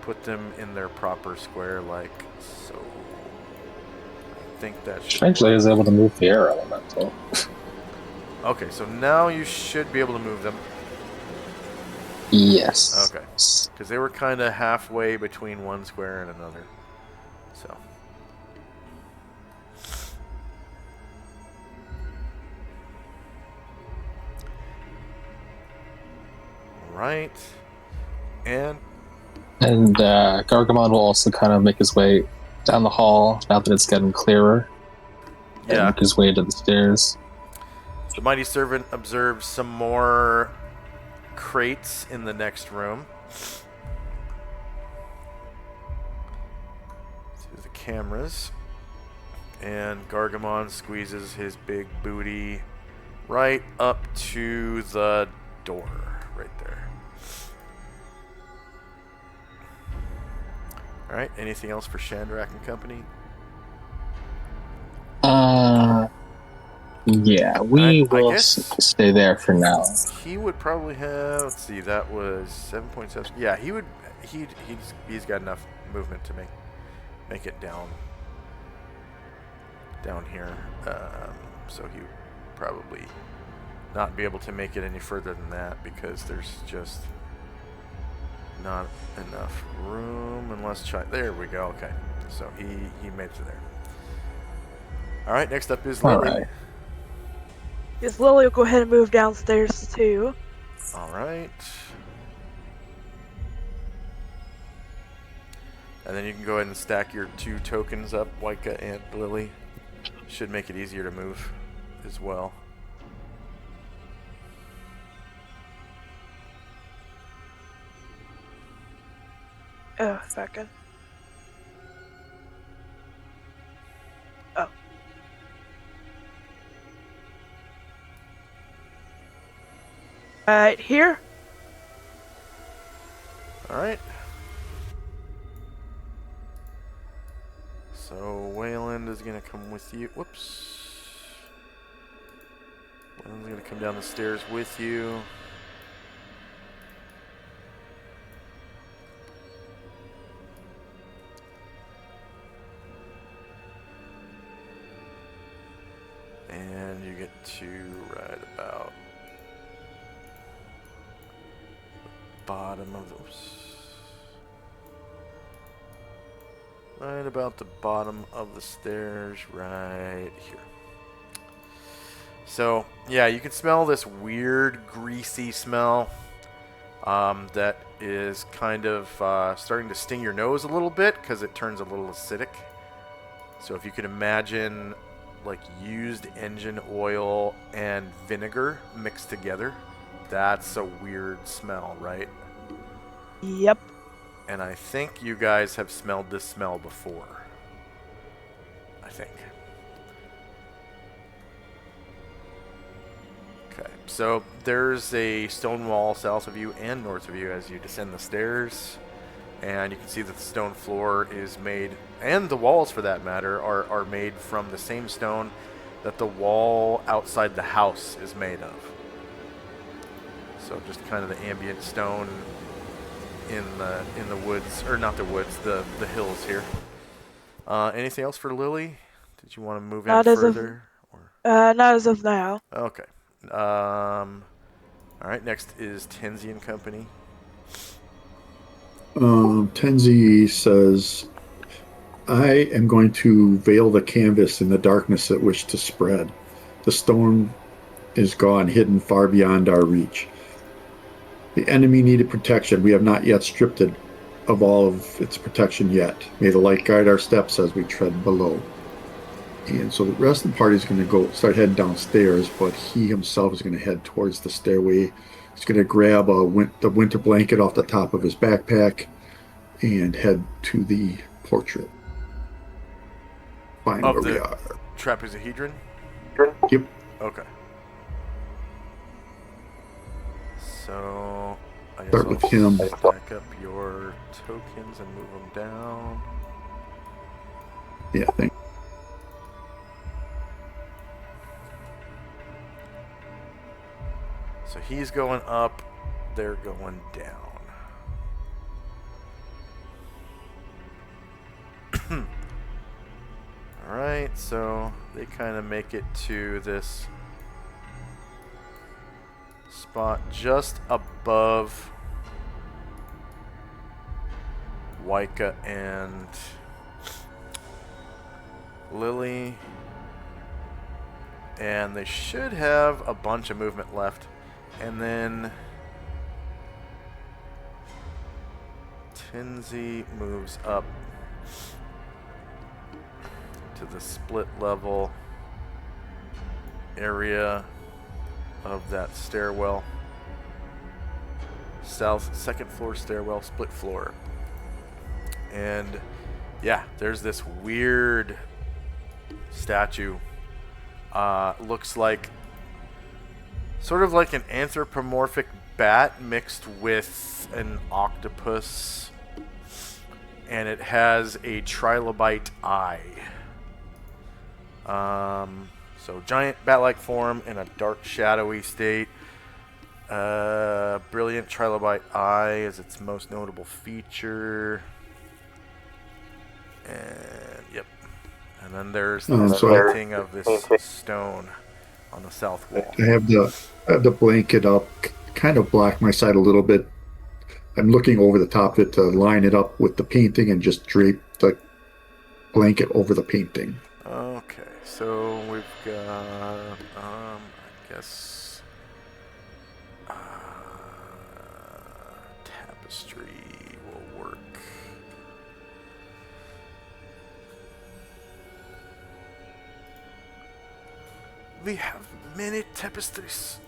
Put them in their proper square like so. I think that should Strangely, I was able to move the air elemental. Okay, so now you should be able to move them. Yes. Okay. Because they were kind of halfway between one square and another. So. Right. And Gargamon will also kind of make his way down the hall now that it's getting clearer. And yeah, make his way to the stairs. the mighty servant observes some more crates in the next room. To the cameras. And Gargamon squeezes his big booty right up to the door. Right there. Alright, anything else for Shandrak and company? Yeah, we I will guess- stay there for now. He would probably have. Let's see. That was 7.7. Yeah, he would. He's got enough movement to make it down here. So he would probably not be able to make it any further than that because there's just not enough room unless there we go. Okay, so he made it to there. All right. Next up is Lily. Alright. Yes, Lily will go ahead and move downstairs too. All right. And then you can go ahead and stack your 2 tokens up, Waika and Lily. Should make it easier to move as well. Oh, second. Oh. Right here. All right. So Wayland is going to come with you. Whoops. Wayland's going to come down the stairs with you. And you get to right about the bottom of those. Right about the bottom of the stairs right here. So, yeah, you can smell this weird, greasy smell that is kind of starting to sting your nose a little bit because it turns a little acidic. So if you can imagine like used engine oil and vinegar mixed together, that's a weird smell, right? Yep. And I think you guys have smelled this smell before. I think. Okay, so there's a stone wall south of you and north of you as you descend the stairs. And you can see that the stone floor is made, and the walls for that matter, are made from the same stone that the wall outside the house is made of. So just kind of the ambient stone in the woods, or not the woods, the hills here. Anything else for Lily? Did you want to move in Not as of- further? Not as of now. Okay. All right. Next is Tenzi and Company. Tenzi says, I am going to veil the canvas in the darkness at which to spread. The stone is gone, hidden far beyond our reach. The enemy needed protection. We have not yet stripped it of all of its protection yet. May the light guide our steps as we tread below. And so the rest of the party is going to start heading downstairs, but he himself is going to head towards the stairway. He's going to grab the winter blanket off the top of his backpack and head to the portrait. Find where we are. Trapezohedron? Yep. Okay. So I guess Start with him. Stack up your tokens and move them down. Yeah, thank. So he's going up, they're going down. Alright, so they kind of make it to this spot just above Waika and Lily. And they should have a bunch of movement left. And then Tinsy moves up to the split level area of that stairwell. Second floor stairwell, split floor. And yeah, there's this weird statue. Looks like sort of like an anthropomorphic bat mixed with an octopus, and it has a trilobite eye. So giant bat-like form in a dark, shadowy state. Brilliant trilobite eye is its most notable feature. And yep. And then there's the painting of this stone on the south wall. I have the blanket up, kind of block my side a little bit. I'm looking over the top of it to line it up with the painting and just drape the blanket over the painting. Okay, so we've got, I guess, tapestry will work. We have many tapestries.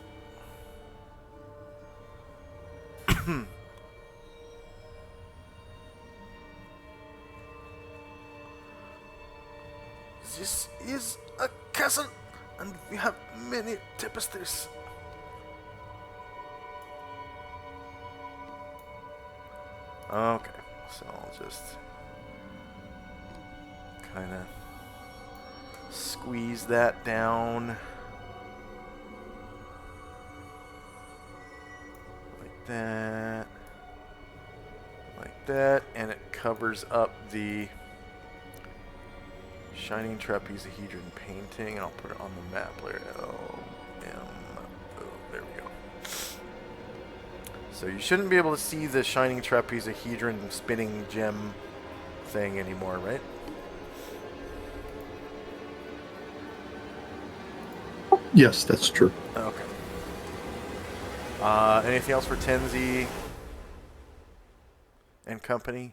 This is a castle, and we have many tapestries. Okay, so I'll just kind of squeeze that down like that, and it covers up the shining trapezohedron painting, and I'll put it on the map later. There we go. So you shouldn't be able to see the shining trapezohedron spinning gem thing anymore, right? Yes, that's true. Okay. Anything else for Tenzi and company?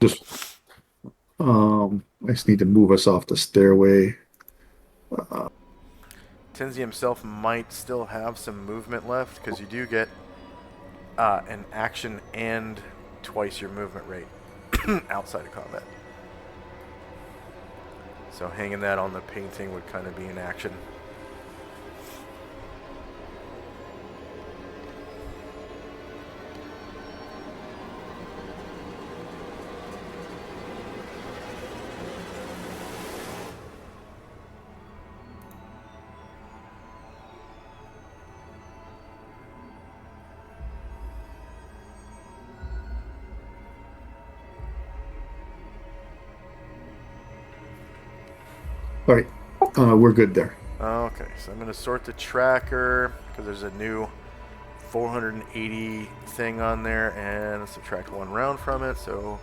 I just need to move us off the stairway. Tenzi himself might still have some movement left, because you do get an action and twice your movement rate outside of combat. So hanging that on the painting would kind of be an action. All right, we're good there. Okay, so I'm going to sort the tracker, because there's a new 480 thing on there, and subtract one round from it, so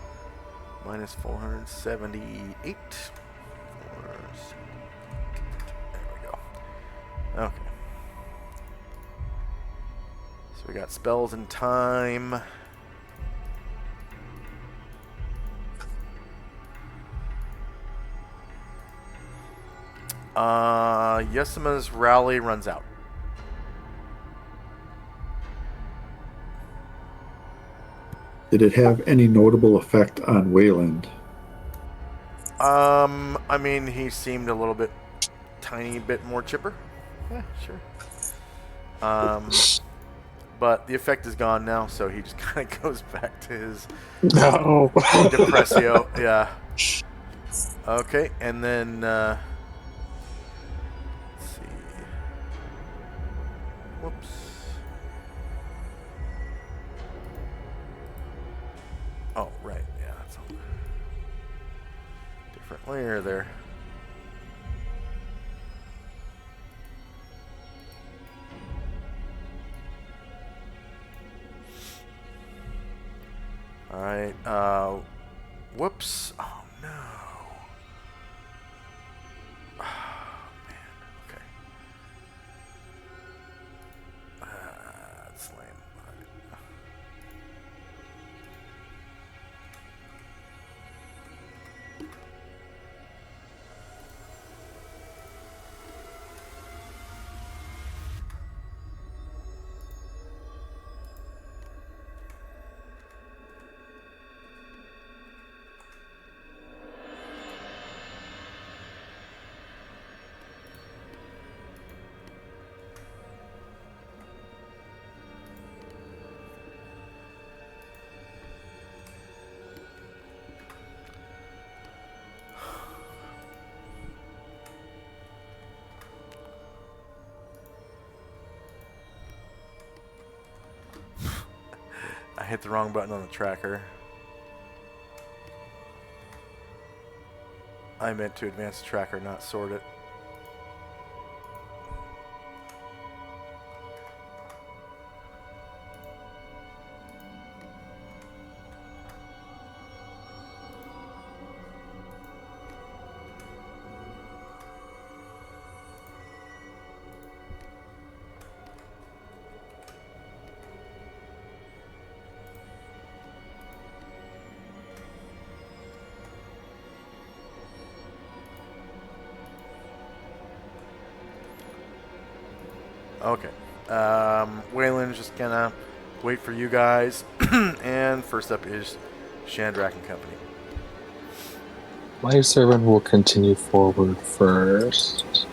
minus 478. There we go. Okay. So we got spells and time. Yesima's rally runs out. Did it have any notable effect on Wayland? I mean, he seemed a little bit, tiny bit more chipper. Yeah, sure. But the effect is gone now, so he just kind of goes back to his No. depressio. Yeah. Okay, and then let's see. Whoops. Oh, right. Yeah, that's all. Different layer there. All right. Whoops. Oh no. Oh man. Okay. That's lame. I hit the wrong button on the tracker. I meant to advance the tracker, not sort it. Okay. Wayland's just gonna wait for you guys. And first up is Shandrak and Company. My servant will continue forward first.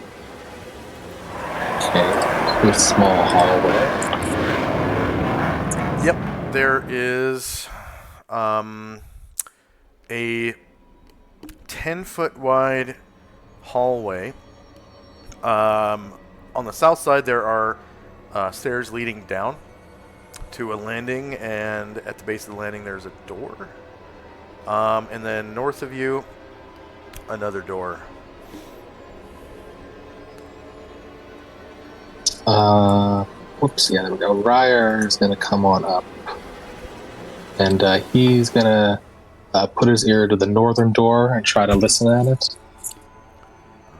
Okay, to a small hallway. Yep, there is a 10-foot wide hallway. On the south side, there are stairs leading down to a landing, and at the base of the landing, there's a door. And then north of you, another door. Whoops, yeah, there we go. Ryer is going to come on up. And he's going to put his ear to the northern door and try to listen at it.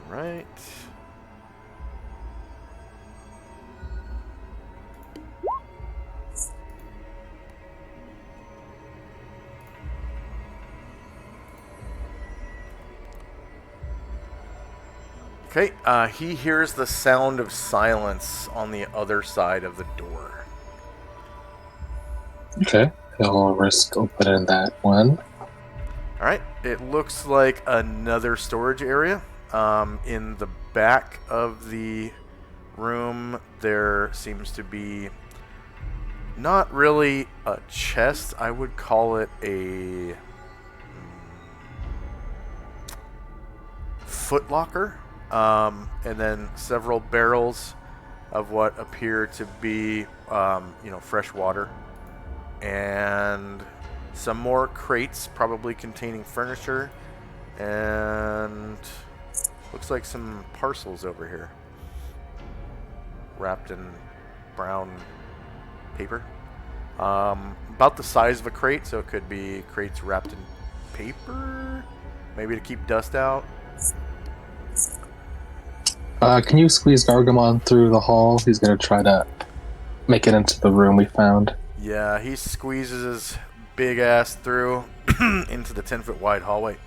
All right. Okay, he hears the sound of silence on the other side of the door. Okay, he'll risk opening that one. All right, it looks like another storage area. In the back of the room, there seems to be not really a chest. I would call it a footlocker. And then several barrels of what appear to be, fresh water. And some more crates, probably containing furniture. And looks like some parcels over here. Wrapped in brown paper. About the size of a crate, so it could be crates wrapped in paper? Maybe to keep dust out. Can you squeeze Gargamon through the hall? He's going to try to make it into the room we found. Yeah, he squeezes his big ass through into the 10-foot wide hallway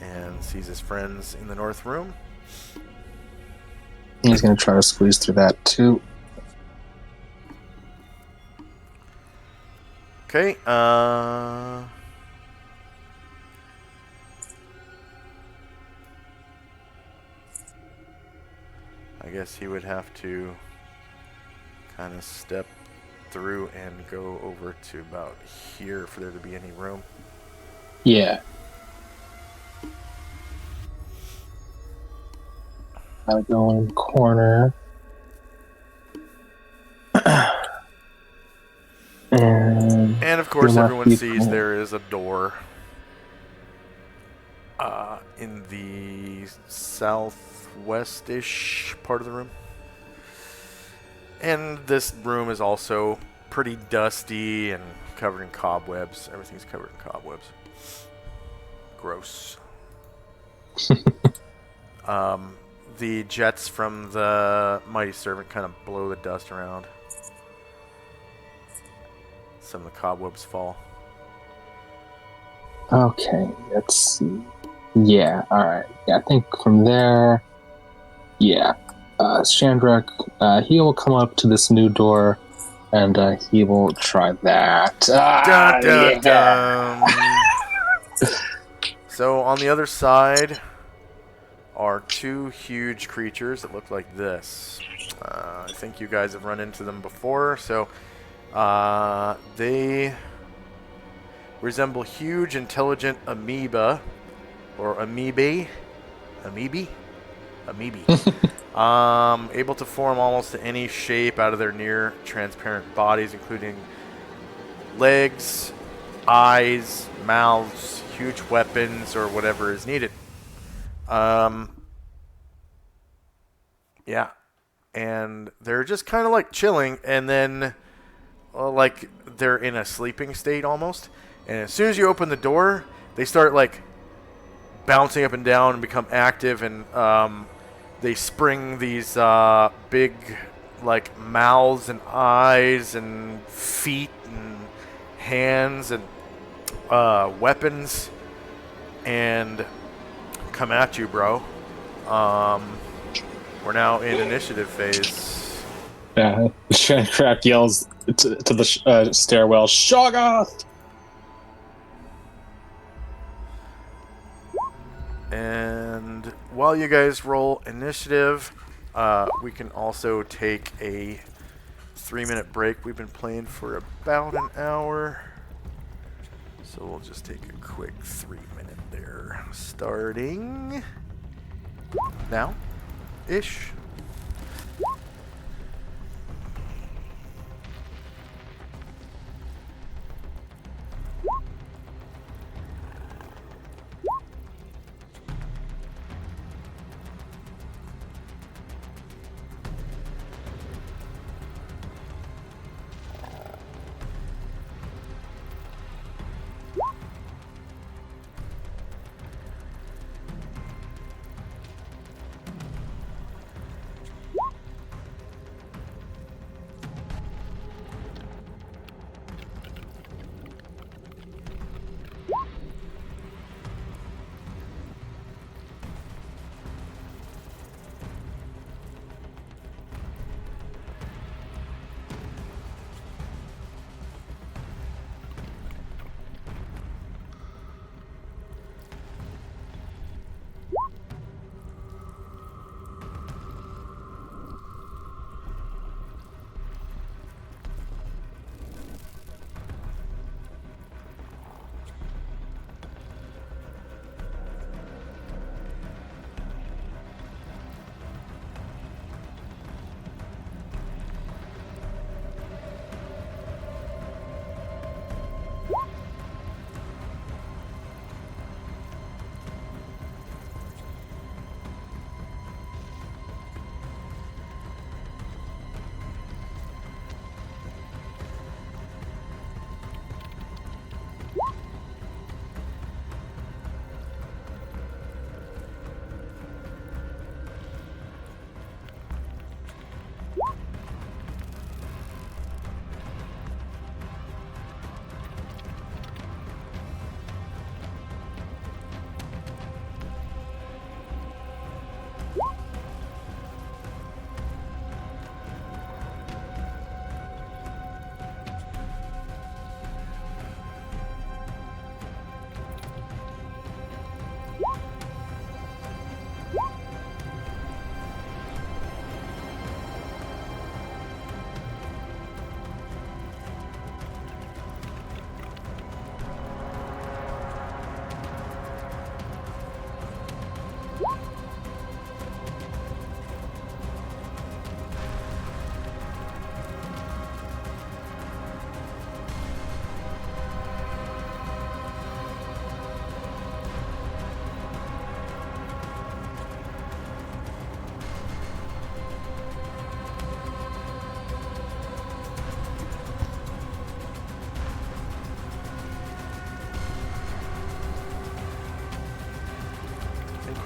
and sees his friends in the north room. He's going to try to squeeze through that too. Okay, I guess he would have to kind of step through and go over to about here for there to be any room. Yeah. I'll go in the corner. And of course, there everyone might be sees more. there is a door in the southwest-ish part of the room. And this room is also pretty dusty and covered in cobwebs. Everything's covered in cobwebs. Gross. The jets from the Mighty Servant kind of blow the dust around. Some of the cobwebs fall. Okay, let's see. Yeah, alright. Yeah, I think from there, yeah. Chandrak, he will come up to this new door, and he will try that. Dun, dun, Yeah. dun. So on the other side are two huge creatures that look like this. I think you guys have run into them before. So they resemble huge, intelligent amoeba, or amoebae, able to form almost any shape out of their near transparent bodies, including legs, eyes, mouths, huge weapons, or whatever is needed. Yeah. And they're just kind of like chilling, and then like they're in a sleeping state almost. And as soon as you open the door, they start like bouncing up and down and become active, and they spring these big like mouths and eyes and feet and hands and weapons and come at you, bro. We're now in initiative phase. Yeah, Chandrak yells to the stairwell, Shoggoth! And while you guys roll initiative, we can also take a 3-minute break. We've been playing for about an hour, so we'll just take a quick 3-minute there, starting now-ish.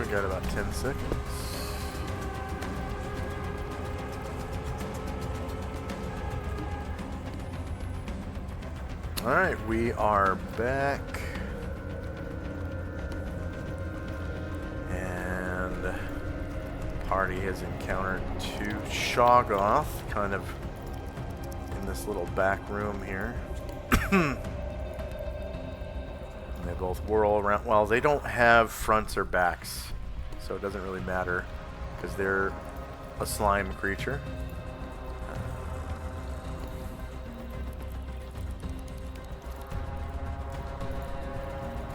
We got about 10 seconds. Alright, we are back. And party has encountered 2 Shoggoth, kind of in this little back room here. And they both whirl around. Well, they don't have fronts or backs, so it doesn't really matter because they're a slime creature.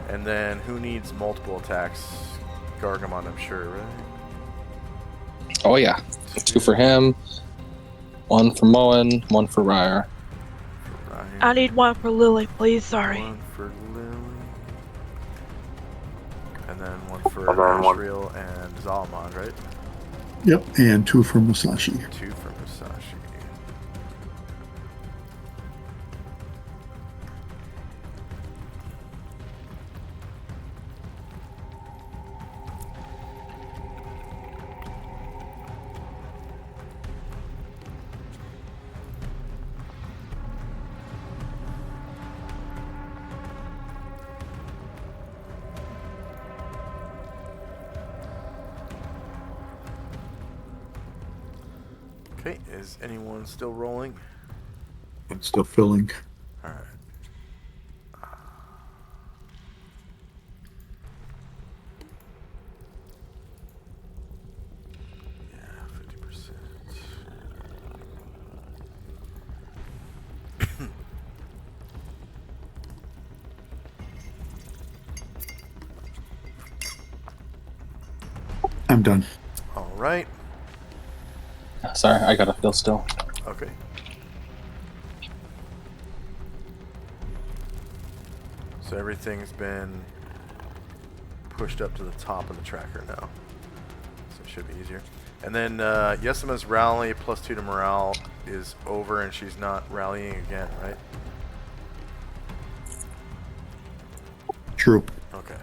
And then who needs multiple attacks? Gargamon, I'm sure, right? Oh yeah, 2 for him, 1 for Moen, 1 for Ryer. I need 1 for Lily, please. Sorry. 1 for Lily. And then 1 for Ashriel and Zalmond, right? Yep, and 2 for Musashi. 2 for Musashi. Okay, is anyone still rolling? I'm still filling. Alright. Yeah, 50%. I'm done. Alright. Sorry, I gotta fill still. Okay. So everything's been pushed up to the top of the tracker now. So it should be easier. And then Yesima's rally plus 2 to morale is over and she's not rallying again, right? True. Okay.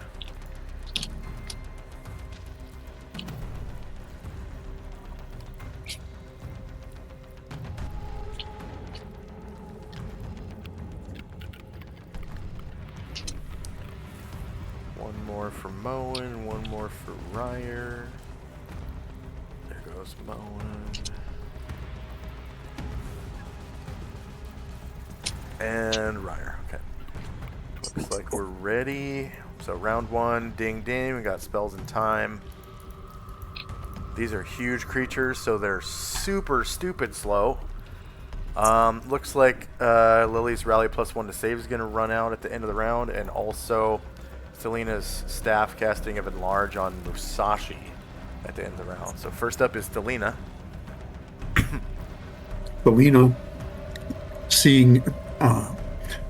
One more for Moen, 1 more for Ryer. There goes Moen. And Ryer, okay. Looks like we're ready. So round 1, ding ding, we got spells in time. These are huge creatures, so they're super stupid slow. Looks like Lily's rally plus 1 to save is going to run out at the end of the round, and also Selena's staff casting of Enlarge on Musashi at the end of the round. So first up is Delina. Selena, seeing,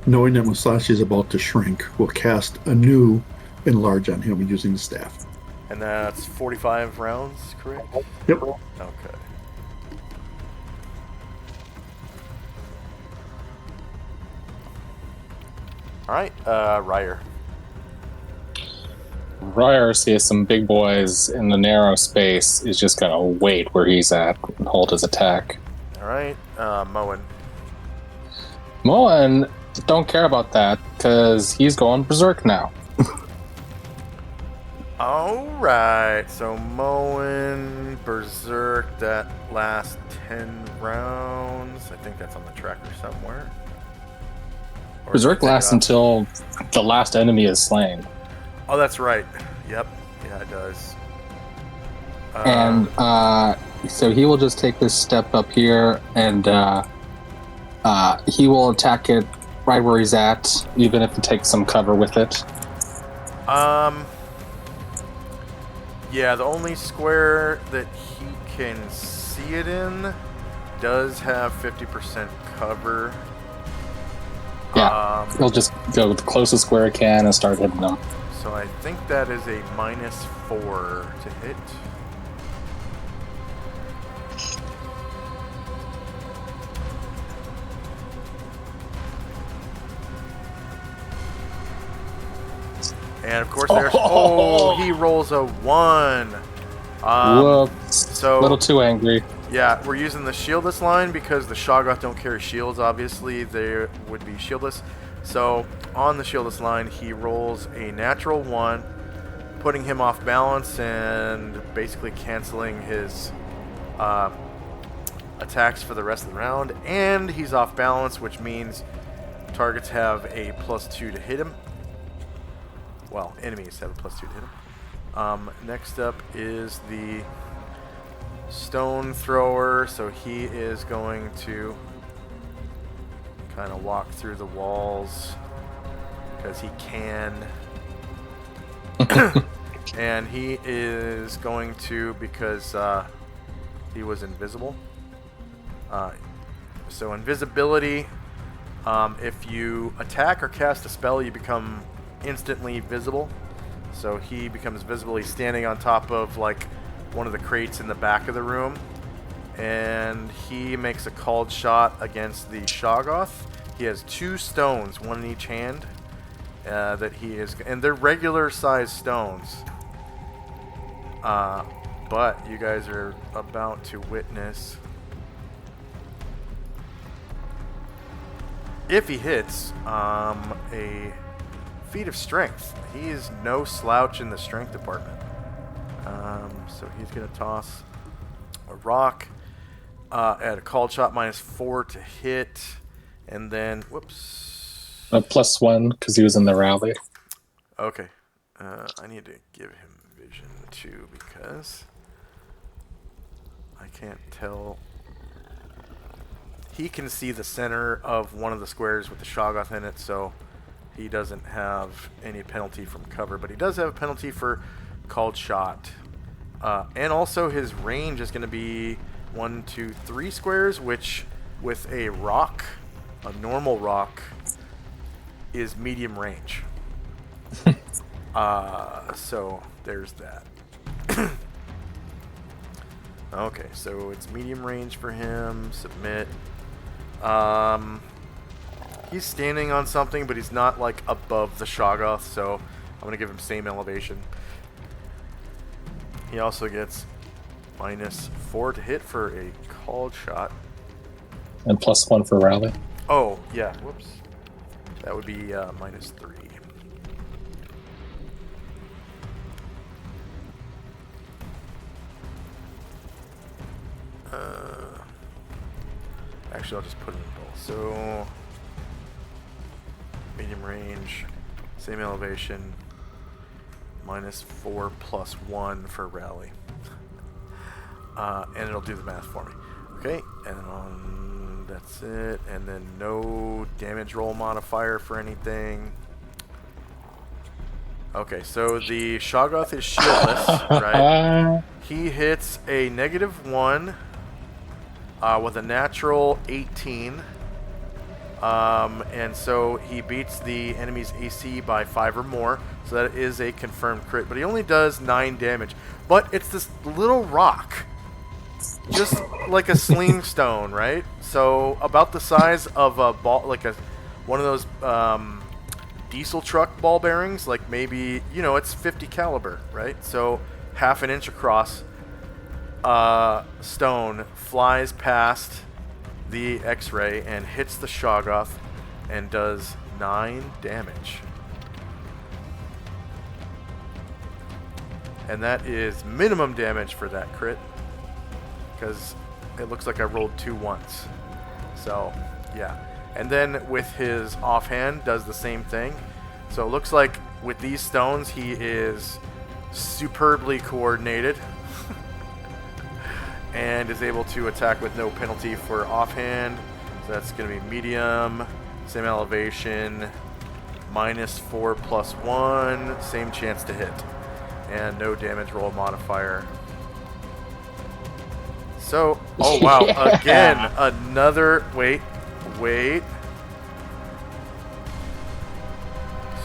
knowing that Musashi is about to shrink, will cast a new Enlarge on him using the staff. And that's 45 rounds, correct? Yep. Okay. Alright, Ryer. Ryer sees some big boys in the narrow space, is just gonna wait where he's at and hold his attack. Alright, Moen. Moen don't care about that, because he's going berserk now. Alright, so Moen, Berserk, that last 10 rounds. I think that's on the tracker somewhere. Or Berserk is it lasts up? until the last enemy is slain. Oh, that's right. Yep. Yeah, it does. And so he will just take this step up here, and he will attack it right where he's at, even if it takes some cover with it. Yeah, the only square that he can see it in does have 50% cover. Yeah, he'll just go with the closest square he can and start hitting them. So I think that is a -4 to hit. And of course, there's. Oh, he rolls a 1. Whoops. So a little too angry. Yeah, we're using the shieldless line because the Shoggoth don't carry shields. Obviously, they would be shieldless. So on the shieldless line, he rolls a natural 1, putting him off balance and basically canceling his attacks for the rest of the round. And he's off balance, which means targets have a +2 to hit him. Well, enemies have a +2 to hit him. Next up is the stone thrower, so he is going to kind of walk through the walls because he can. And he is going to, because he was invisible. So invisibility, if you attack or cast a spell, you become instantly visible. So he becomes visible. He's standing on top of like one of the crates in the back of the room, and he makes a called shot against the Shoggoth. He has 2 stones, one in each hand, that he is, and they're regular sized stones. But you guys are about to witness, if he hits, a feat of strength. He is no slouch in the strength department. So he's going to toss a rock at a called shot -4 to hit, and then whoops. A +1 because he was in the rally. Okay, I need to give him vision too because I can't tell. He can see the center of one of the squares with the Shoggoth in it, so he doesn't have any penalty from cover, but he does have a penalty for called shot. And also his range is going to be 1, 2, 3 squares, which with a rock, a normal rock, is medium range. So there's that. Okay, so it's medium range for him. Submit. He's standing on something, but he's not like above the Shoggoth, so I'm going to give him same elevation. He also gets -4 to hit for a called shot. And +1 for rally. Oh, yeah. Whoops. That would be -3. Actually, I'll just put it in both. So, medium range, same elevation, -4 +1 for rally. And it'll do the math for me. Okay, and that's it. And then no damage roll modifier for anything. Okay, so the Shoggoth is shieldless, right? He hits a -1 with a natural 18. And so he beats the enemy's AC by 5 or more. So that is a confirmed crit. But he only does 9 damage. But it's this little rock. Just like a sling stone, right? So about the size of a ball, like one of those diesel truck ball bearings. Like maybe, you know, it's 50 caliber, right? So half an inch across. Stone flies past the X-ray and hits the Shoggoth and does 9 damage. And that is minimum damage for that crit, because it looks like I rolled 2 once. So, yeah. And then with his offhand does the same thing. So it looks like with these stones he is superbly coordinated. And is able to attack with no penalty for offhand. So that's going to be medium, same elevation, -4 +1, same chance to hit. And no damage roll modifier. So, oh wow, Yeah. Again, another, wait.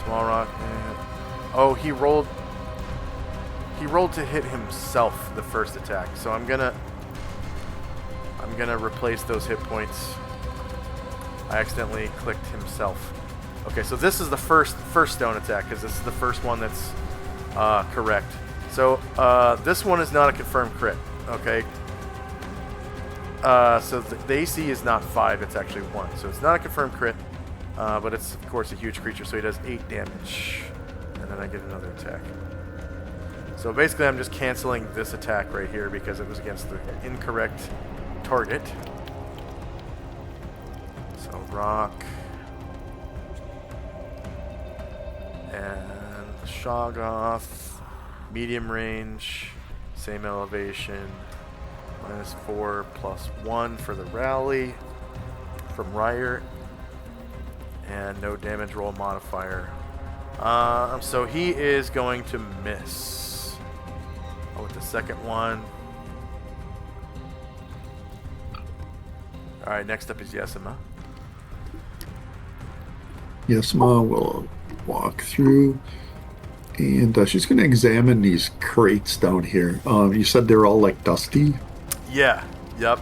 Small rock. Oh, he rolled to hit himself the first attack. So I'm gonna replace those hit points. I accidentally clicked himself. Okay, so this is the first stone attack because this is the first one that's correct. So this one is not a confirmed crit. Okay. So the AC is not 5; it's actually 1. So it's not a confirmed crit, but it's of course a huge creature. So he does 8 damage, and then I get another attack. So basically, I'm just canceling this attack right here because it was against the incorrect target. So rock and Shoggoth, medium range, same elevation, -4 +1 for the rally from Ryert, and no damage roll modifier. So he is going to miss. With the second one. Alright, next up is Yesima. Yesima will walk through, and she's going to examine these crates down here. You said they're all like dusty? Yeah, yep.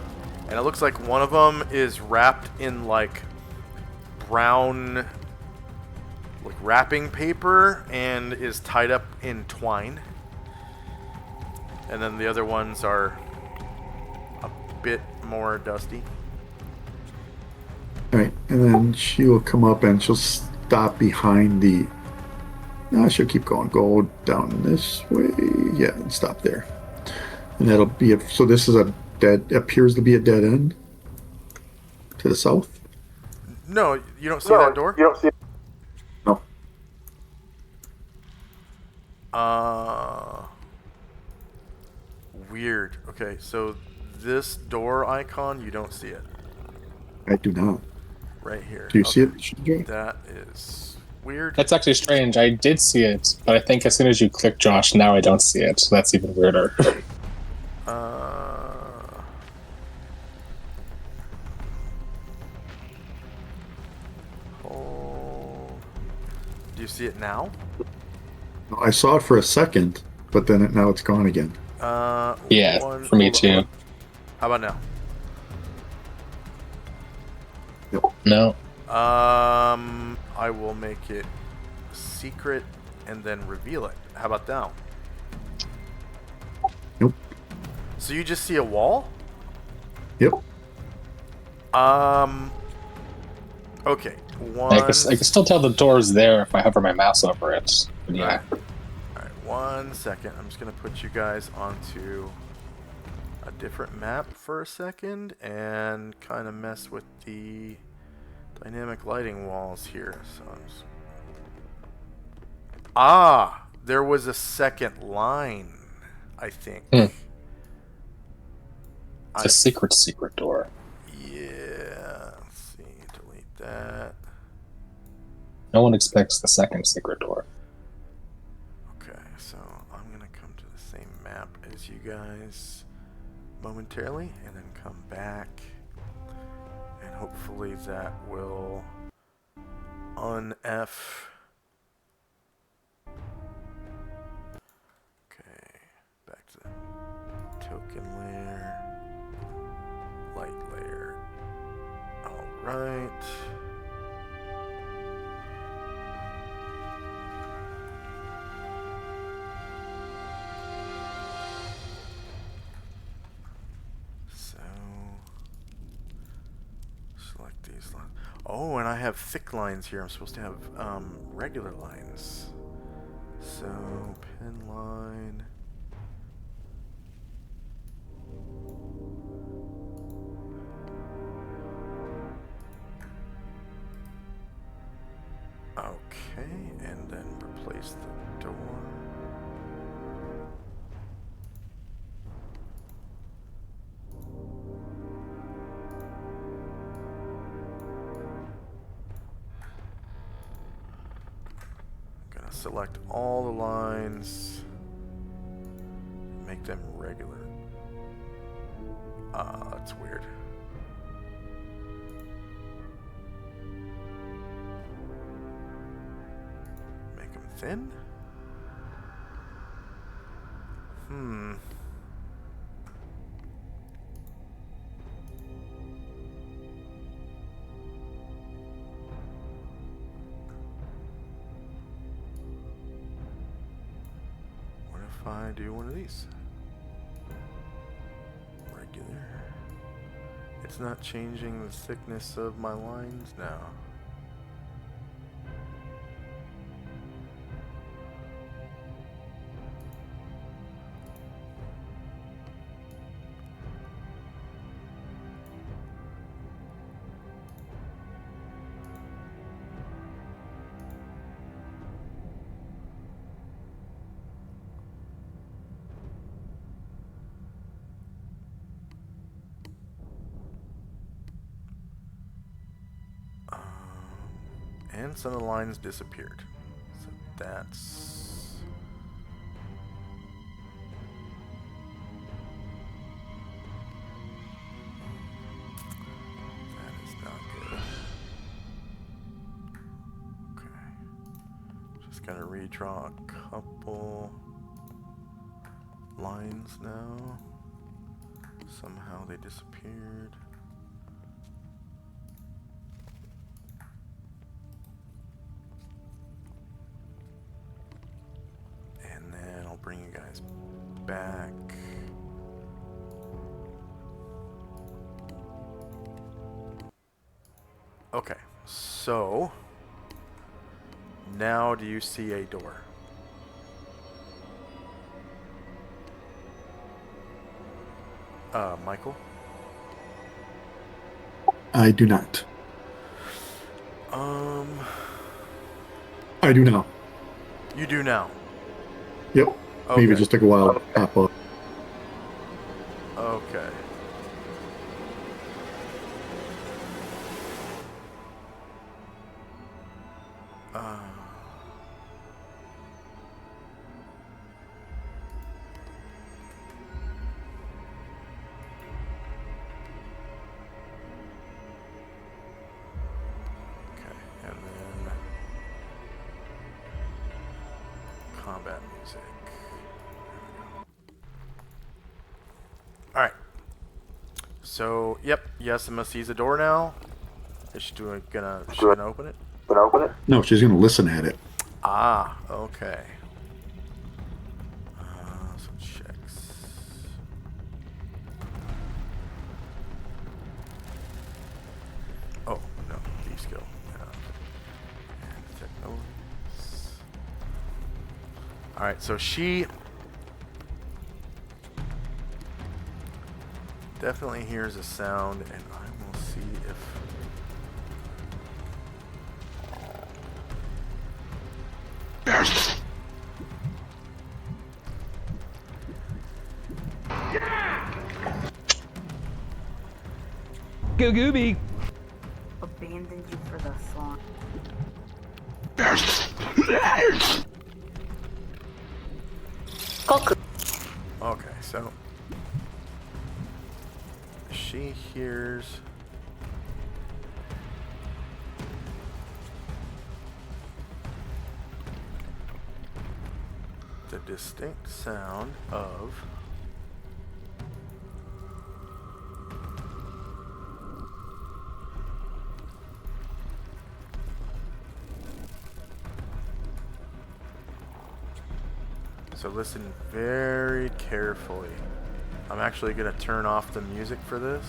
And it looks like one of them is wrapped in like brown like wrapping paper and is tied up in twine. And then the other ones are a bit more dusty. All right, and then she will come up and she'll stop behind the... No, she'll keep going. Go down this way. Yeah, and stop there. And that'll be it. So this is appears to be a dead end to the south. No, you don't see that door? You don't see it. No. Weird. Okay, so this door icon, you don't see it. I do not. Right here. Do you see it? That is weird. That's actually strange. I did see it, but I think as soon as you click Josh, now I don't see it. So that's even weirder. Do you see it now? I saw it for a second, but then now it's gone again. Yeah, for me too. How about now? No. I will make it secret and then reveal it. How about now? Nope. So you just see a wall? Yep. Okay. I can still tell the door's there if I hover my mouse over it. But yeah. Alright, 1 second. I'm just going to put you guys onto a different map for a second and kind of mess with the dynamic lighting walls here. So there was a second line, I think. It's a secret door. Yeah. Let's see. Delete that. No one expects the second secret door. Okay, so I'm going to come to the same map as you guys momentarily and then come back. And hopefully that will un-F. Okay, back to the token layer. Light layer. Alright. Select these lines. Oh, and I have thick lines here. I'm supposed to have regular lines. So, pin line. Okay, and then replace the door. Select all the lines, make them regular. That's weird. Make them thin? if I do one of these? Regular. It's not changing the thickness of my lines now. And some of the lines disappeared. So that's... that is not good. Okay. Just gotta redraw a couple lines now. Somehow they disappeared. Bring you guys back. Okay, so now do you see a door? Michael? I do not. I do now. You do now. Yep. Okay. Maybe it just took a while to pop up. Okay. Okay, and then combat music. Alright. So, yep, Yasima sees a door now. Is she gonna open it? No, she's going to listen at it. Ah, okay. So checks. Oh, no, D skill. And detect noise. Alright, so she definitely hears a sound, and I will see if... Go Gooby! Abandoned you for the song. Okay, so she hears the distinct sound of so listen very carefully. I'm actually going to turn off the music for this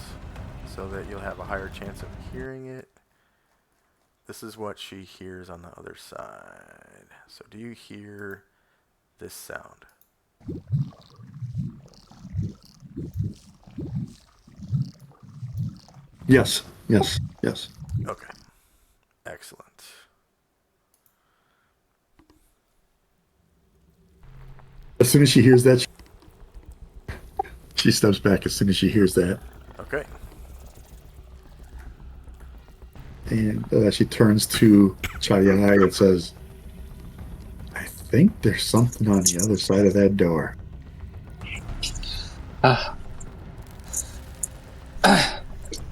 so that you'll have a higher chance of hearing it. This is what she hears on the other side. So do you hear this sound? Yes, yes, yes. Okay. Excellent. As soon as she hears that, she steps back as soon as she hears that. Okay. And she turns to Chayai and says, I think there's something on the other side of that door.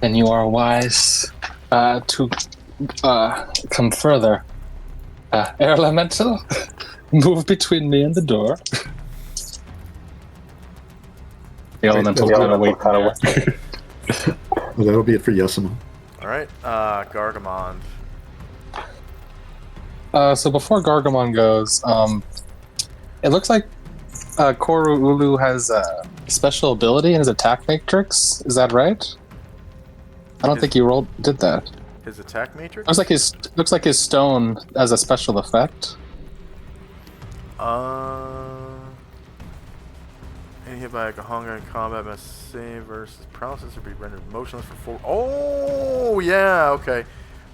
And you are wise to come further. Air Elemental, move between me and the door. The Elemental kind of wait. Well, that'll be it for Yasima. Alright, Gargamond. So before Gargamon goes, it looks like Koru Ulu has a special ability in his attack matrix. Is that right? I don't think you did that. His attack matrix? Looks like his stone as a special effect. Any hit by a Gahanga in combat must save versus paralysis or be rendered motionless for 4. Oh, yeah, okay.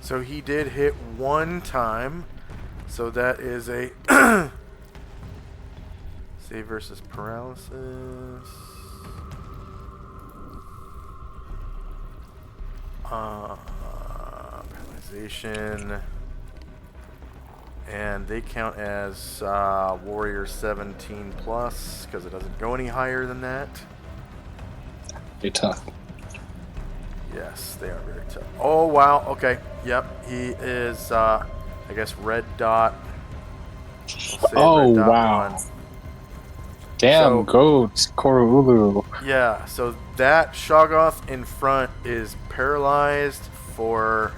So he did hit one time. So that is a save versus paralysis. Paralyzation. And they count as Warrior 17 plus because it doesn't go any higher than that. Be tough. Yes, they are very tough. Oh, wow. Okay. Yep. He is, I guess, red dot. Oh, red dot wow. 1. Damn, So- goat, Koru Ulu. Yeah, so that Shoggoth in front is paralyzed for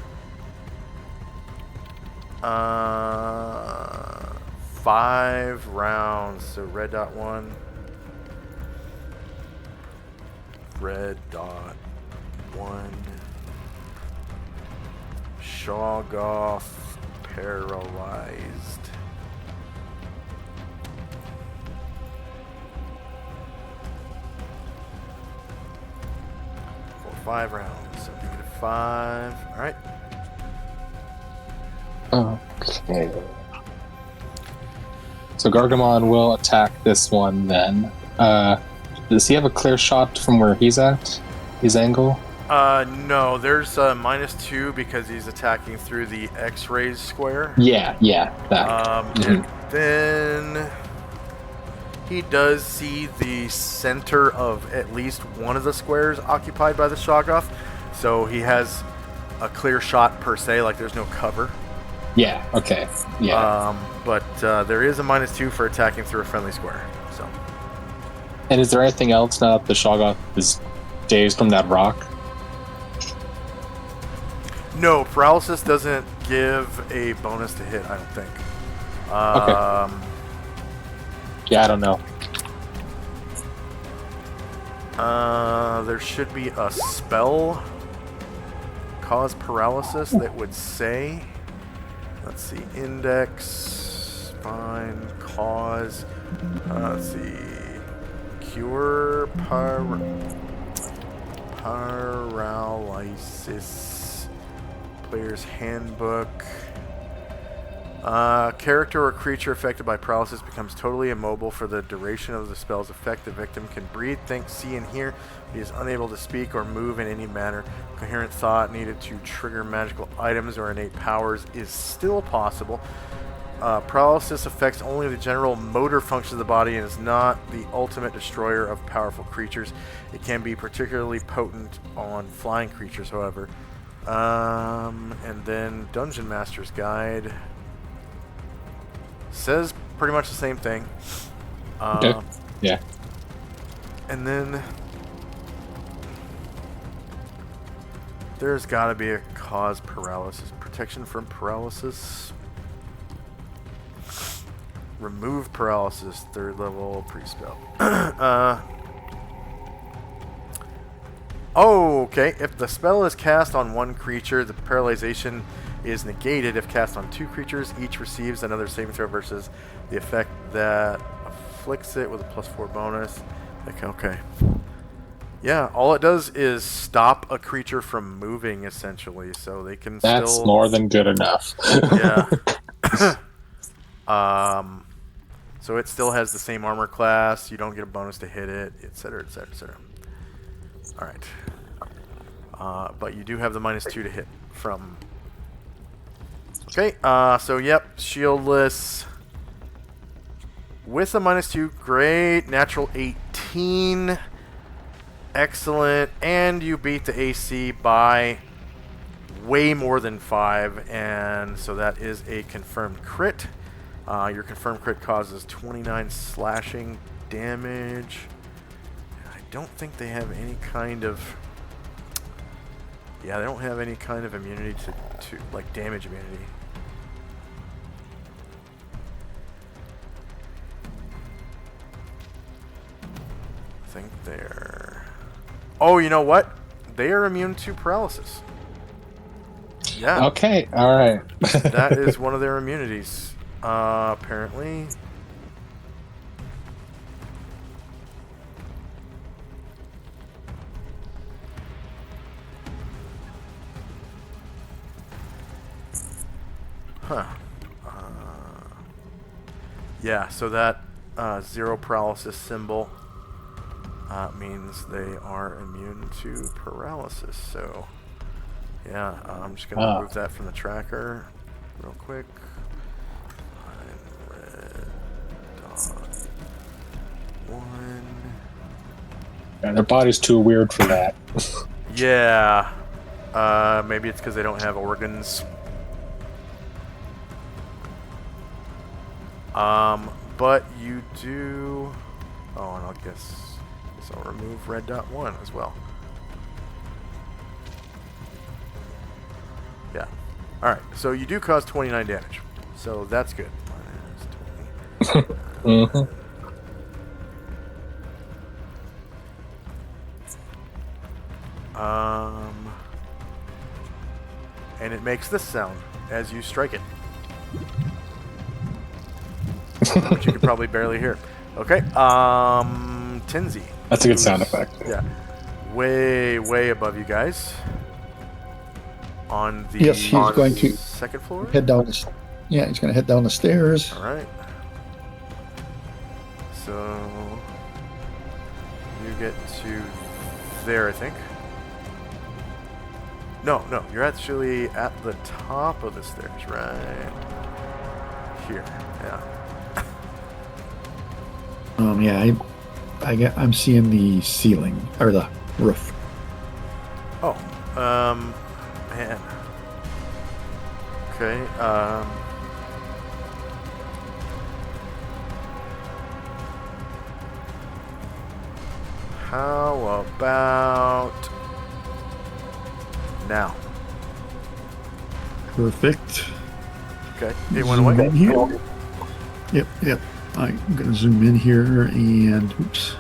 5 rounds. So red dot 1. Red dot 1. Shoggoth paralyzed. For 5 rounds. So -5. Alright. Okay. So Gargamon will attack this one then. Does he have a clear shot from where he's at? His angle? No, there's -2 because he's attacking through the X-rays square. Yeah, that. And then he does see the center of at least one of the squares occupied by the Shoggoth, so he has a clear shot per se, like there's no cover. Yeah, okay. Yeah. But there is a -2 for attacking through a friendly square. So. And is there anything else now that the Shoggoth is dazed from that rock? No, paralysis doesn't give a bonus to hit, I don't think. Okay. Yeah, I don't know. There should be a spell cause paralysis that would say, let's see, index, fine, cause, let's see, cure paralysis, player's handbook. Character or creature affected by paralysis becomes totally immobile for the duration of the spell's effect. The victim can breathe, think, see, and hear. He is unable to speak or move in any manner. Coherent thought needed to trigger magical items or innate powers is still possible. Paralysis affects only the general motor function of the body and is not the ultimate destroyer of powerful creatures. It can be particularly potent on flying creatures, however. And then Dungeon Master's Guide says pretty much the same thing. Okay. Yeah. And then there's got to be a cause paralysis. Protection from paralysis. Remove paralysis. 3rd level pre-spell. Oh, okay. If the spell is cast on one creature, the paralyzation is negated. If cast on 2 creatures, each receives another saving throw versus the effect that afflicts it with a +4 bonus. Okay. Yeah, all it does is stop a creature from moving, essentially, so they can That's still... more than good enough. Yeah. So it still has the same armor class. You don't get a bonus to hit it, etc., etc., etc. All right. But you do have the -2 to hit from... Okay, so yep, shieldless. With a -2, great. Natural 18. Excellent. And you beat the AC by way more than 5, and so that is a confirmed crit. Your confirmed crit causes 29 slashing damage. I don't think they have any kind of... Yeah, they don't have any kind of immunity to like, damage immunity. think they're... Oh, you know what? They are immune to paralysis. Yeah. Okay, alright. That is one of their immunities. Apparently. Huh. Yeah, so that 0 paralysis symbol means they are immune to paralysis. So, yeah, I'm just going to remove that from the tracker real quick. Find red dot 1. Yeah, their body's too weird for that. Yeah. Maybe it's because they don't have organs. But you do... Oh, and I'll guess I'll remove red dot 1 as well. Yeah. Alright, so you do cause 29 damage. So that's good. Minus 20. Mhm. And it makes this sound as you strike it. Which you can probably barely hear. Okay, Tinsy. That's a good sound effect. Yeah. Way, way above you guys. On the Yes, he's going to second floor? head down the, yeah, he's going to head down the stairs. Alright. So you get to there, I think. No, you're actually at the top of the stairs, right here. Yeah. Yeah, I'm seeing the ceiling or the roof. Oh, man. Okay, how about now? Perfect. Okay, it went Zoom away. in here. Yep. I'm going to zoom in here and oops.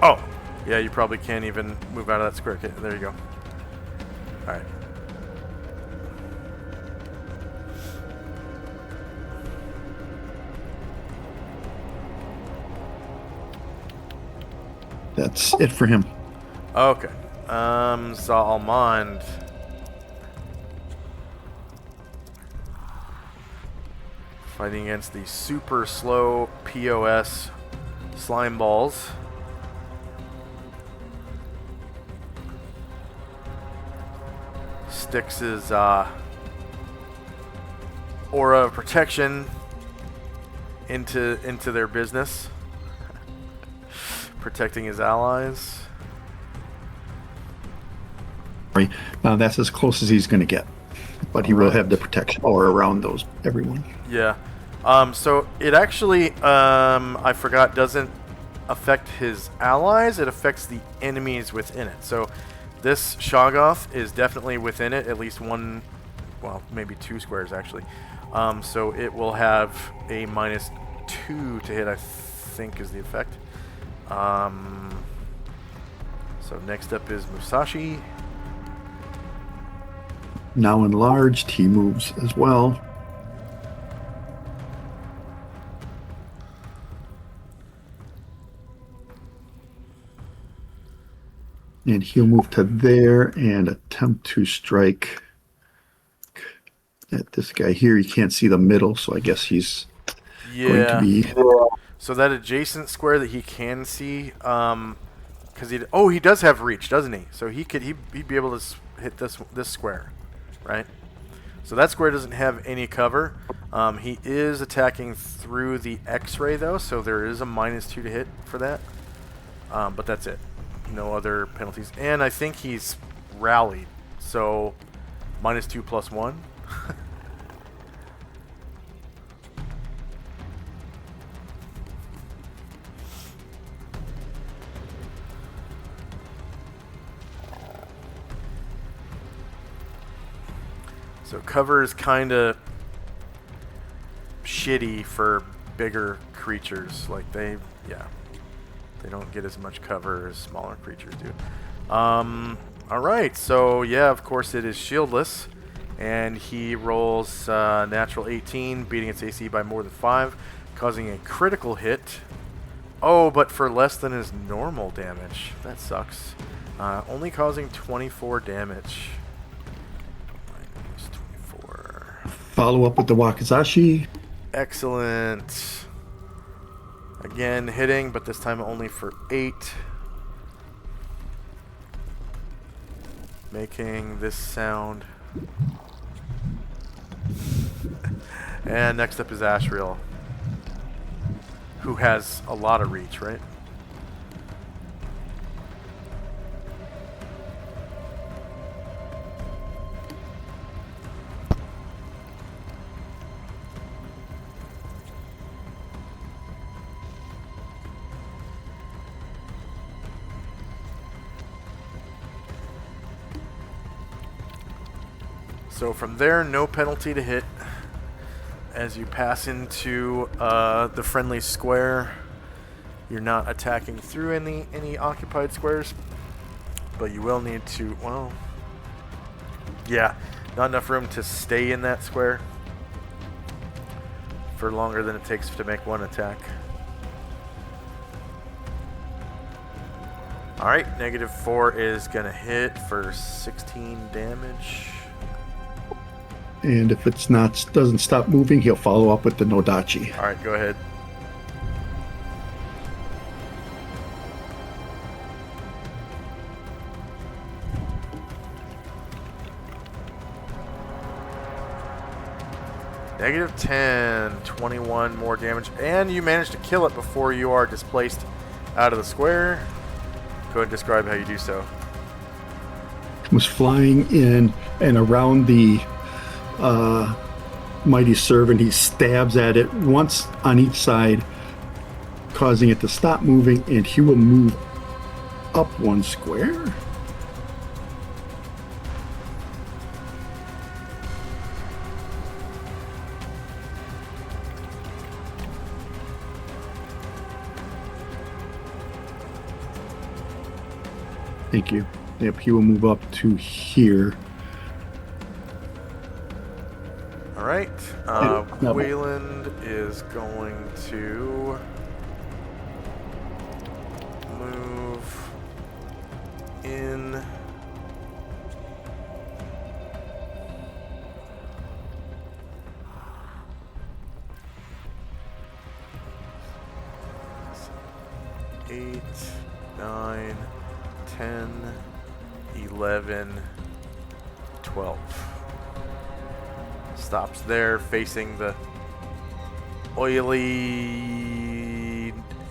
Oh, yeah, you probably can't even move out of that square. Okay, there you go. All right. That's it for him. Okay. Zalmond. Fighting against the super slow POS slime balls. Sticks his aura of protection into their business. Protecting his allies. That's as close as he's going to get. But he will have the protection aura around everyone. Yeah. So it actually, I forgot, doesn't affect his allies. It affects the enemies within it. So this Shoggoth is definitely within it, at least one, well, maybe 2 squares actually. So it will have a -2 to hit, I think is the effect. So next up is Musashi. Now enlarged, he moves as well. And he'll move to there and attempt to strike at this guy here. You can't see the middle, so I guess he's going to be... So that adjacent square that he can see, because he does have reach, doesn't he? So he'd be able to hit this square, right? So that square doesn't have any cover. He is attacking through the X-ray though, so there is a -2 to hit for that. But that's it. No other penalties. And I think he's rallied, so -2 + 1. So cover is kind of shitty for bigger creatures. Like they don't get as much cover as smaller creatures do. Alright, so yeah, of course it is shieldless. And he rolls natural 18, beating its AC by more than 5, causing a critical hit. Oh, but for less than his normal damage. That sucks. Only causing 24 damage. Minus 24. Follow up with the Wakizashi. Excellent. Again, hitting, but this time only for 8. Making this sound. And next up is Ashriel, who has a lot of reach, right? So from there, no penalty to hit. As you pass into the friendly square, you're not attacking through any occupied squares, but you will need to, well, yeah, not enough room to stay in that square for longer than it takes to make one attack. Alright, -4 is going to hit for 16 damage. And if it's not, doesn't stop moving, he'll follow up with the Nodachi. Alright, go ahead. -10, 21 more damage. And you managed to kill it before you are displaced out of the square. Go ahead and describe how you do so. Was flying in and around the mighty servant. He stabs at it once on each side, causing it to stop moving, and he will move up 1 square. Thank you. Yep, he will move up to here. Alright, No. Wayland is going to move in. Eight, 9, 10, 11, 12. Stops there, facing the oily,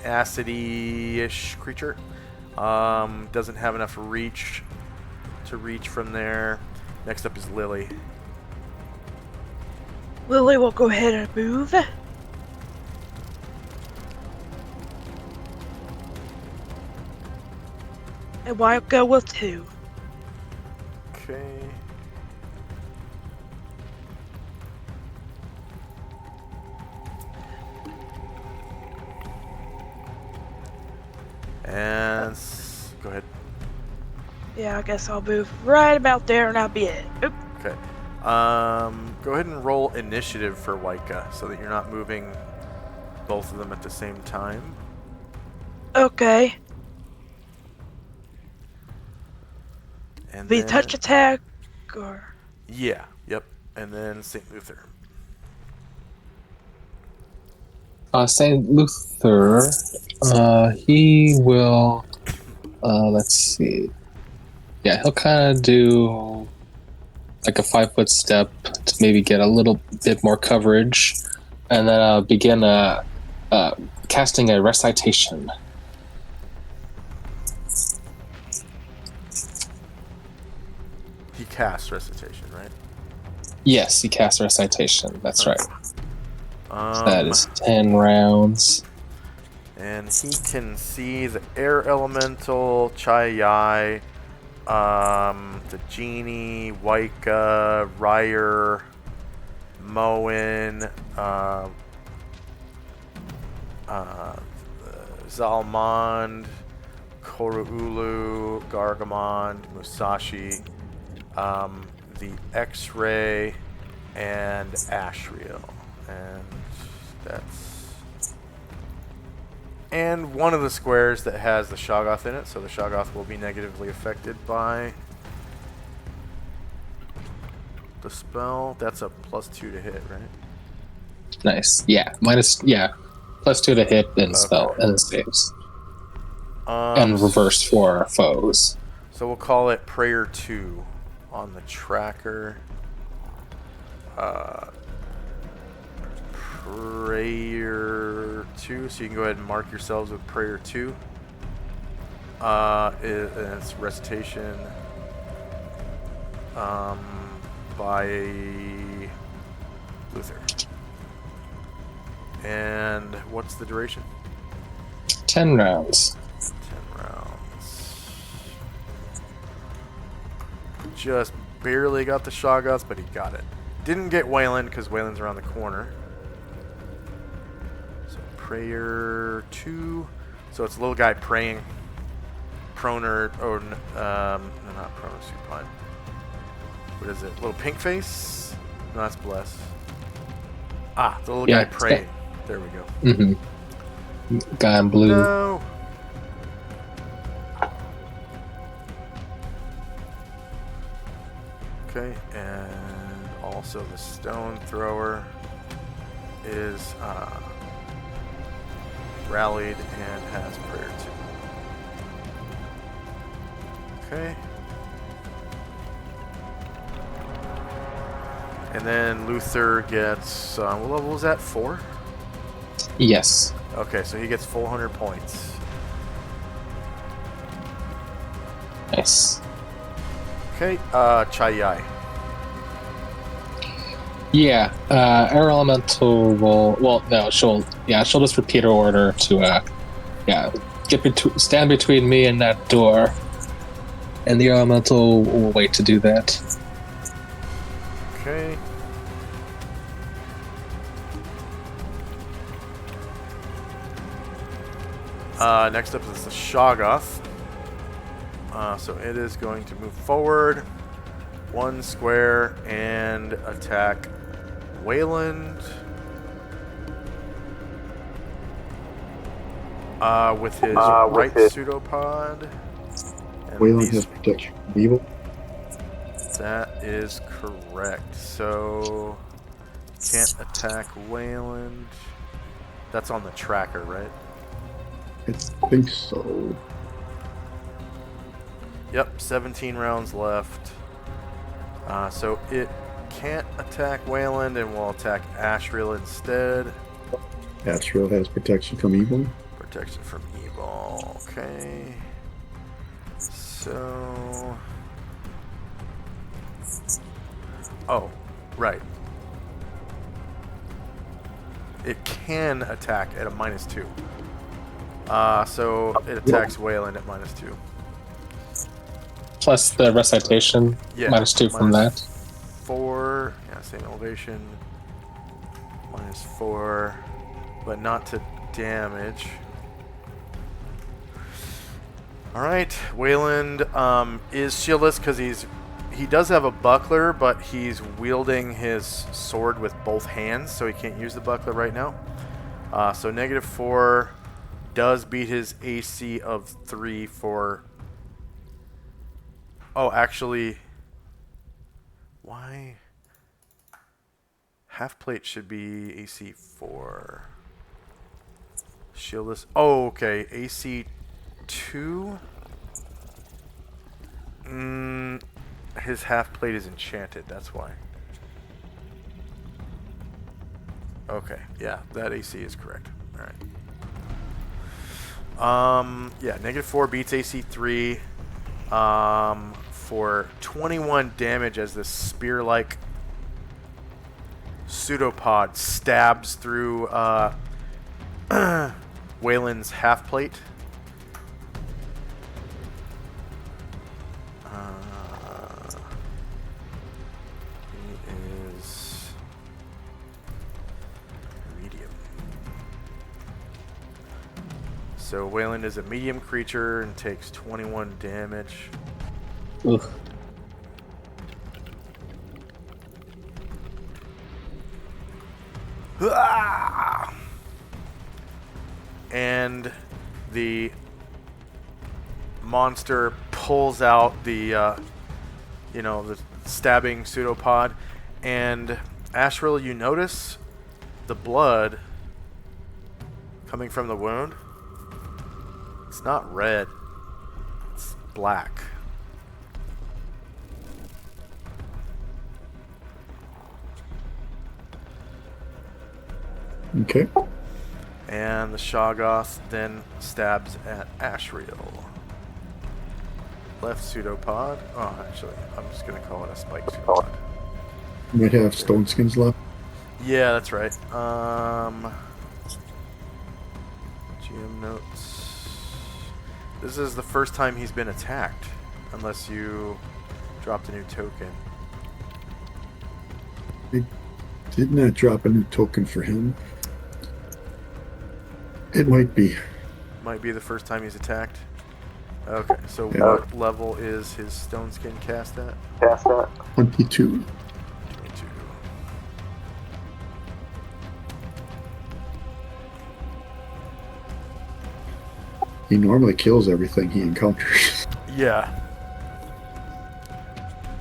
acidy-ish creature. Doesn't have enough reach to reach from there. Next up is Lily. Lily will go ahead and move. And why go with 2? Okay. And go ahead. Yeah, I guess I'll move right about there and that'll be it. Oop. Okay. Go ahead and roll initiative for Waika so that you're not moving both of them at the same time. Okay. And Be then, touch attack or... Yeah. Yep. And then St. Luther. St. Luther, he will, let's see. Yeah, he'll kind of do like a 5-foot step to maybe get a little bit more coverage, and then begin casting a recitation. He casts recitation, right? Yes, he casts recitation. That's right. So that Um, is 10 rounds. And he can see the air elemental, Chai-Yai, the genie, Waika, Ryer, Moen, Zalmond, Koruulu, Gargamond, Musashi, the X-Ray, and Ashriel. And that's... And one of the squares that has the Shoggoth in it, so the Shoggoth will be negatively affected by the spell. That's a +2 to hit, right? Nice. Yeah. +2 to hit and spell and saves. And reversed for foes. So we'll call it Prayer 2 on the tracker. Prayer 2, so you can go ahead and mark yourselves with Prayer 2. It's recitation by Luther. And what's the duration? 10 rounds. 10 rounds. Just barely got the Shoggoth, but he got it. Didn't get Wayland because Wayland's around the corner. So Prayer 2. So it's a little guy praying. Proner, or no, not Proner Supine. What is it? Little pink face? No, that's Bless. Ah, the little guy praying. There we go. Mm-hmm. Guy in blue. No. Okay, and also the stone thrower is rallied and has prayer 2. Okay. And then Luther gets, what level was that? 4? Yes. Okay, so he gets 400 points. Nice. Okay, Chai. Yeah, Air Elemental will. Well, no, she'll just repeat her order to, stand between me and that door, and the Air Elemental will wait to do that. Okay. Next up is the Shoggoth. So it is going to move forward 1 square and attack Wayland with his right pseudopod. And Wayland has protection from evil. That is correct. So can't attack Wayland. That's on the tracker, right? I think so. Yep, 17 rounds left. So it can't attack Wayland and will attack Ashriel instead. Ashriel has protection from evil. Protection from evil. Okay. So... Oh, right. It can attack at a -2. So it attacks Wayland at -2. Plus the recitation, -2 from that. 4, yeah, same elevation. -4, but not to damage. Alright, Wayland is shieldless because he does have a buckler, but he's wielding his sword with both hands, so he can't use the buckler right now. So -4 does beat his AC of 3 for... Oh, actually... Why? Half plate should be AC 4. Shieldless... Oh, okay. AC 2? His half plate is enchanted, that's why. Okay, yeah, that AC is correct. Alright. Yeah, -4 beats AC 3 for 21 damage as this spear-like pseudopod stabs through Wayland's half plate. He is medium. so Wayland is a medium creature and takes 21 damage. Oof. And the monster pulls out the, the stabbing pseudopod. And Asriel, you notice the blood coming from the wound. It's not red. It's black. Okay. And the Shoggoth then stabs at Asriel. Left pseudopod. Oh, actually, I'm just going to call it a spike pseudopod. Might have stone skins left. Yeah, that's right. GM notes. This is the first time he's been attacked, unless you dropped a new token. Didn't that drop a new token for him? It might be. Might be the first time he's attacked. Okay, so Yeah. what level is his stone skin cast at? 22. 22. He normally kills everything he encounters. Yeah.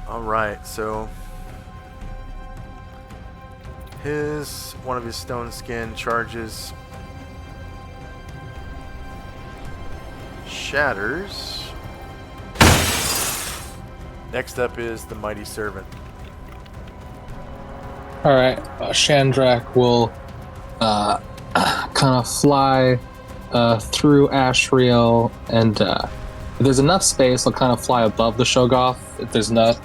Alright, so one of his stone skin charges shatters. Next up is the Mighty Servant. Alright, Shandrak will kind of fly through Asriel, and if there's enough space, I'll kind of fly above the Shoggoth. If there's not,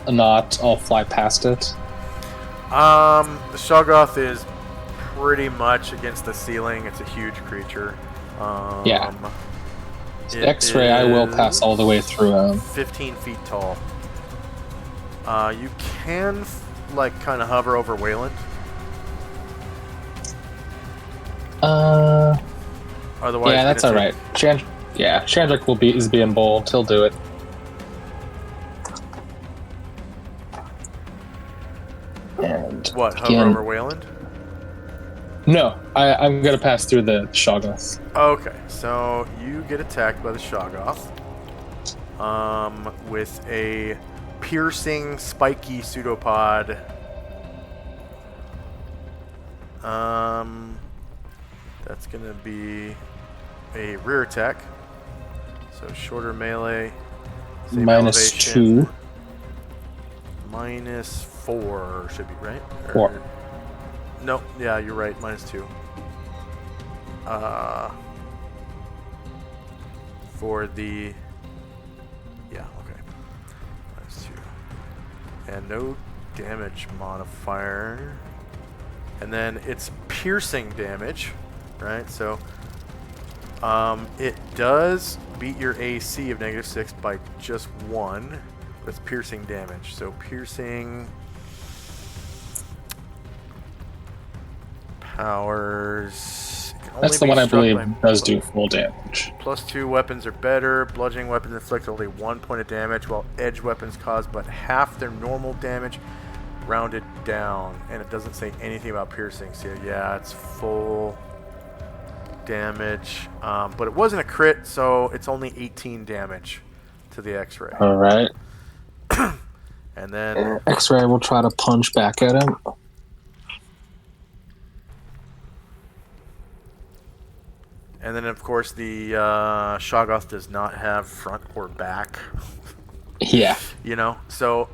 I'll fly past it. The Shoggoth is pretty much against the ceiling. It's a huge creature. Yeah. It X-ray, I will pass all the way through him. 15 feet tall. You can, kind of hover over Wayland. Otherwise, Yeah, that's alright. Shandrak is being bold. He'll do it. And What, hover again, over Wayland? No, I'm gonna pass through the Shoggoth. Okay, so you get attacked by the Shoggoth with a piercing, spiky pseudopod. That's gonna be a rear attack. So shorter melee. Same elevation. -2. -4 should be right. 4. No, yeah, you're right. -2. For the okay. -2. And no damage modifier. And then it's piercing damage, right? So it does beat your AC of -6 by just 1. That's piercing damage. So piercing powers. That's the one I believe does do full damage. +2 weapons are better. Bludgeoning weapons inflict only 1 point of damage, while edge weapons cause but half their normal damage, rounded down. And it doesn't say anything about piercing. So yeah, it's full damage. But it wasn't a crit, so it's only 18 damage to the X-ray. All right. And then X-ray will try to punch back at him. And then, of course, the Shoggoth does not have front or back. Yeah. So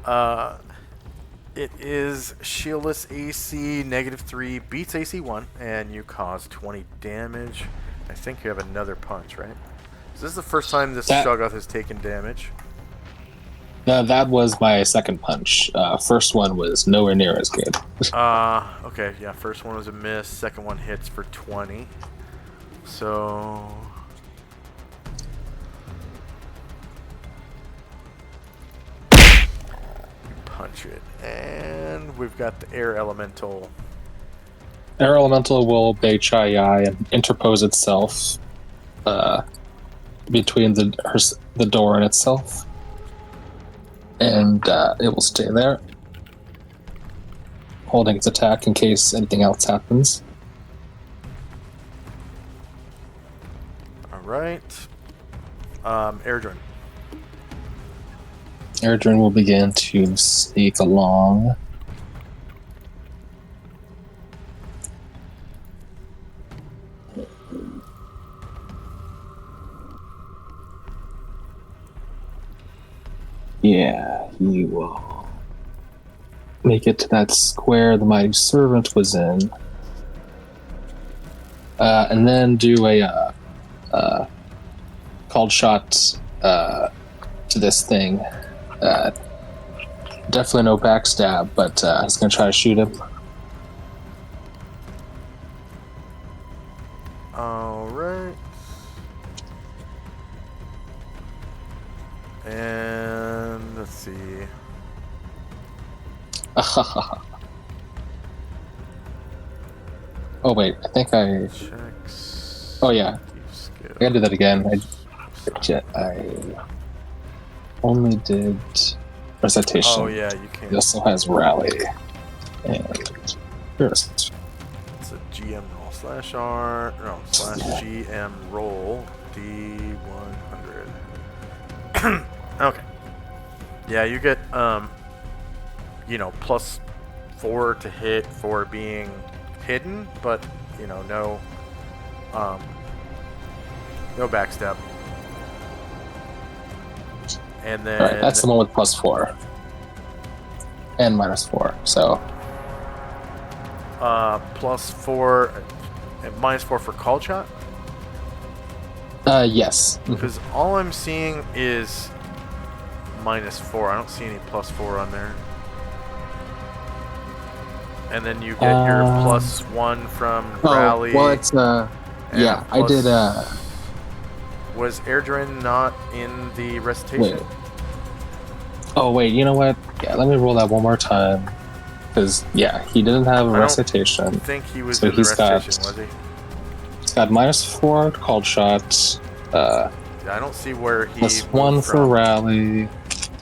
it is shieldless AC -3, beats AC 1, and you cause 20 damage. I think you have another punch, right? So this is the first time this Shoggoth has taken damage. That was my second punch. First one was nowhere near as good. Okay, yeah, first one was a miss, second one hits for 20. So punch it, and we've got the air elemental. Air elemental will obey Chai Yai and interpose itself between the door and itself, and it will stay there, holding its attack in case anything else happens. All right. Airdrone. Airdrone will begin to sneak along. Yeah, he will make it to that square the mighty servant was in, and then do a called shot to this thing. Definitely no backstab, but he's gonna try to shoot him. All right. And let's see. Oh wait, I think I. Checks. Oh yeah, Skill. I gotta do that again. I only did recitation. Oh yeah, you can. He also has rally and first. It's a GM roll /R GM roll D100. Okay. Yeah, you get +4 to hit for being hidden, but no backstab. And then Alright, that's the one with +4 and -4. So +4 and -4 for call shot. yes. Because all I'm seeing is -4. I don't see any +4 on there. And then you get your +1 from rally. Well, it's yeah. I did. Was Airdrin not in the recitation? Wait. Oh wait, you know what? Yeah, let me roll that one more time. Because yeah, he didn't have a recitation. I think he was So in the he's got- recitation, was he? He's got -4 called shots. Yeah, I don't see where he moved +1 for from. rally.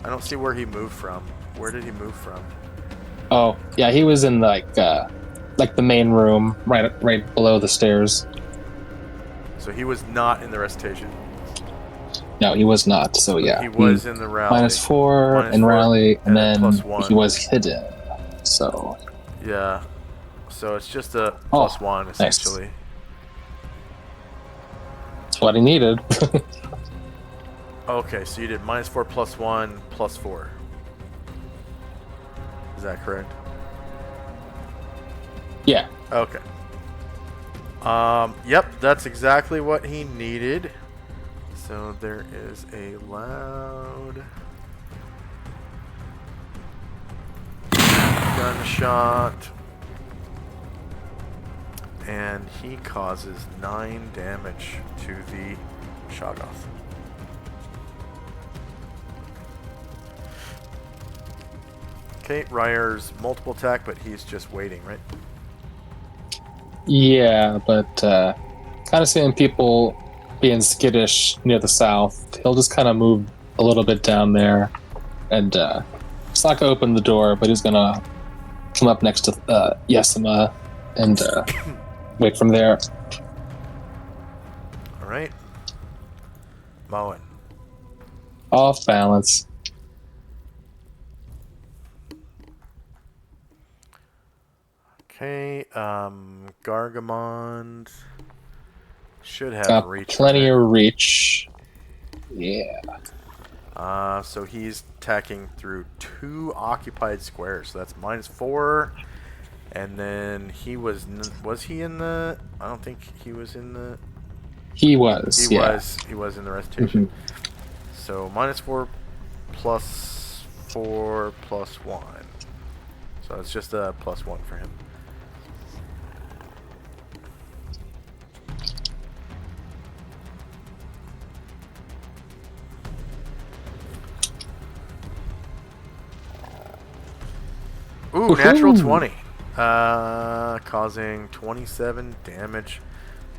I don't see where he moved from. Where did he move from? Oh yeah, he was in like the main room, right below the stairs. So he was not in the recitation. No, he was not. So yeah, He was in the rally. -4 in -4, rally, and then +1. he was hidden. So Yeah. So it's just a Oh, +1 nice. essentially. that's what he needed. Okay, so you did -4 +1 +4. Is that correct? Yeah. Okay. Yep, that's exactly what he needed. So there is a loud gunshot. And he causes 9 damage to the Shoggoth. Okay, Ryer's multiple attack, but he's just waiting, right? Yeah, but kind of seeing people being skittish near the south, he'll just kind of move a little bit down there, and it's not gonna open the door, but he's gonna come up next to Yesima and wait from there. All right. Moen. Off balance. Okay, Gargamond should have Got reach. plenty of reach. Yeah. So he's attacking through 2 occupied squares. So that's -4. And then he was he in the? I don't think he was in the. He was. He was in the recitation. So -4 +4 +1. So it's just a +1 for him. Ooh, natural 20. Causing 27 damage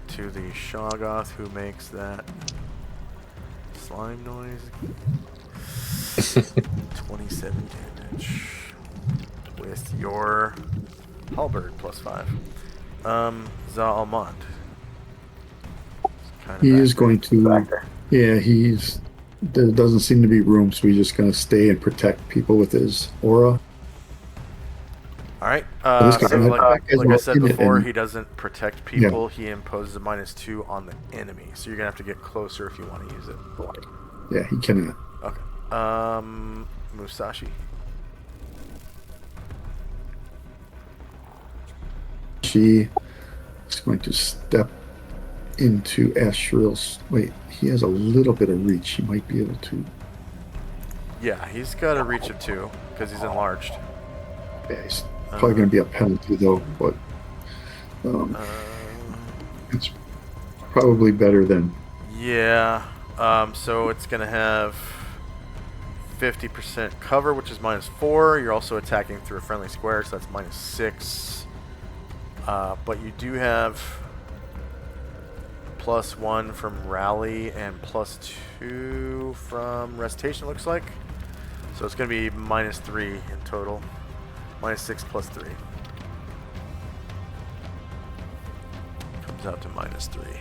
to the Shoggoth, who makes that slime noise. 27 damage. With your halberd +5. Zalmond. He is going to. Yeah, there doesn't seem to be room, so he's just going to stay and protect people with his aura. Alright, This guy- so like I said in it before, and- he doesn't protect people, he imposes a -2 on the enemy. So you're gonna have to get closer if you want to use it. Yeah, he cannot. Okay. Musashi. She is going to step into Ashril's. Wait, he has a little bit of reach. He might be able to. Yeah, he's got a reach of 2, because he's enlarged. Yeah, he's probably going to be a penalty, though, but it's probably better than. Yeah, so it's going to have 50% cover, which is -4. You're also attacking through a friendly square, so that's -6. But you do have +1 from rally and +2 from recitation, looks like. So it's going to be -3 in total. -6 +3. Comes out to -3.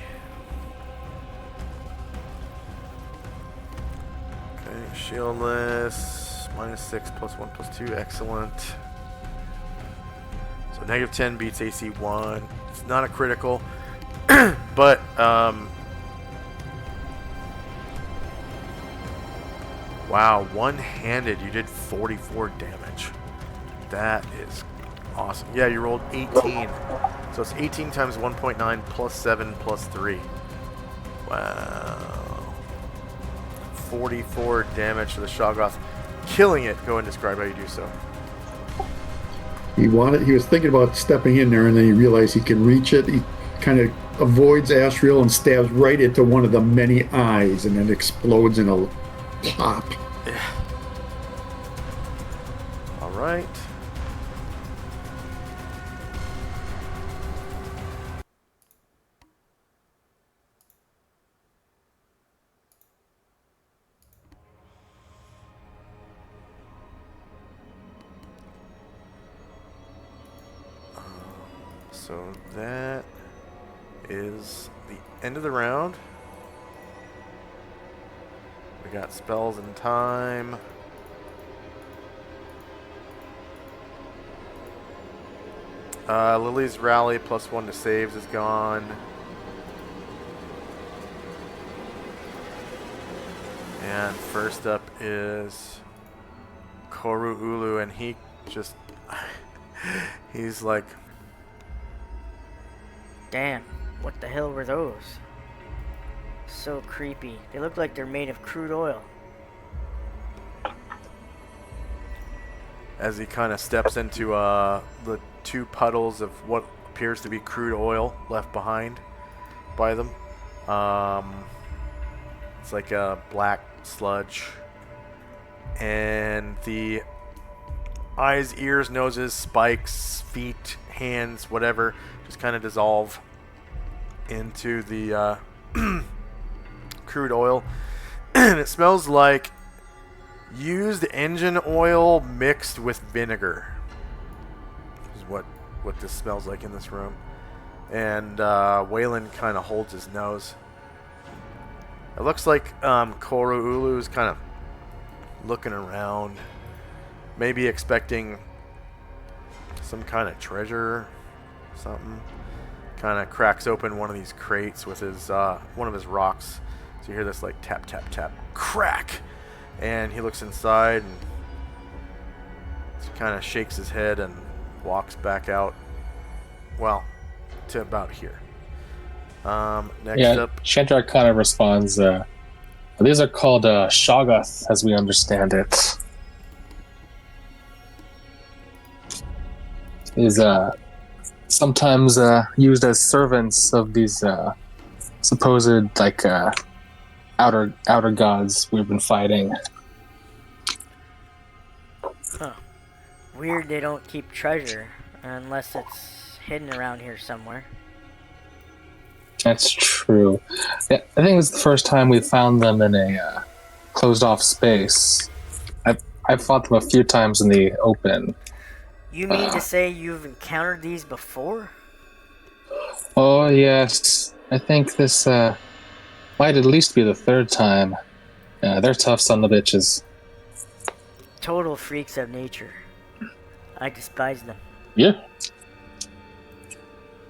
Okay, shieldless. -6 +1 +2. Excellent. So -10 beats AC 1. It's not a critical. But, wow, one-handed, you did 44 damage. That is awesome. Yeah, you rolled 18. So it's 18 times 1.9 +7 +3. Wow. 44 damage to the Shoggoth. Killing it. Go and describe how you do so. He was thinking about stepping in there, and then he realized he can reach it. He kind of avoids Asriel and stabs right into one of the many eyes, and then explodes in a pop. Yeah. All right. So that is the end of the round. We got spells and time. Lily's rally +1 to saves is gone. And first up is Koru Ulu, and he just he's like, Damn, what the hell were those? So creepy. They look like they're made of crude oil. as he kind of steps into the 2 puddles of what appears to be crude oil left behind by them. It's like a black sludge. And the eyes, ears, noses, spikes, feet, hands, whatever, just kind of dissolve into the crude oil. And it smells like used engine oil mixed with vinegar is what this smells like in this room. And Waylon kind of holds his nose. It looks like Koru Ulu is kind of looking around, maybe expecting some kind of treasure, something. Kind of cracks open one of these crates with his one of his rocks. So you hear this like tap, tap, tap, crack, and he looks inside and kind of shakes his head and walks back out. Well, to about here. Next up, Shandrak kind of responds. These are called Shoggoth, as we understand it. Is sometimes used as servants of these supposed outer gods we've been fighting. Huh. Weird they don't keep treasure unless it's hidden around here somewhere. That's true. Yeah, I think it's the first time we found them in a closed-off space. I've fought them a few times in the open. You mean to say you've encountered these before? Oh yes, I think this might at least be the third time. They're tough son of bitches. Total freaks of nature. I despise them. Yeah.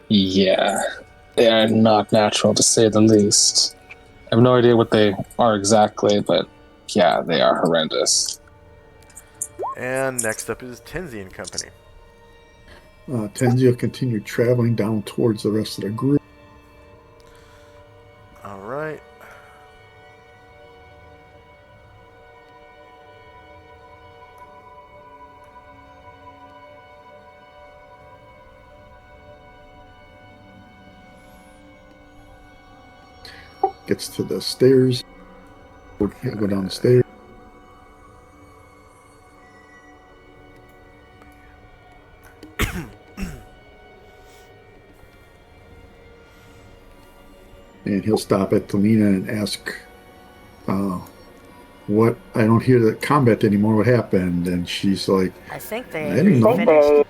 Yeah, they are not natural to say the least. I have no idea what they are exactly, but yeah, they are horrendous. And next up is Tenzi and Company. Tenzio continued traveling down towards the rest of the group. All right. Gets to the stairs. Go down the stairs. And he'll stop at Talina and ask, what? I don't hear the combat anymore. What happened? And she's like, I think I they didn't know. finished.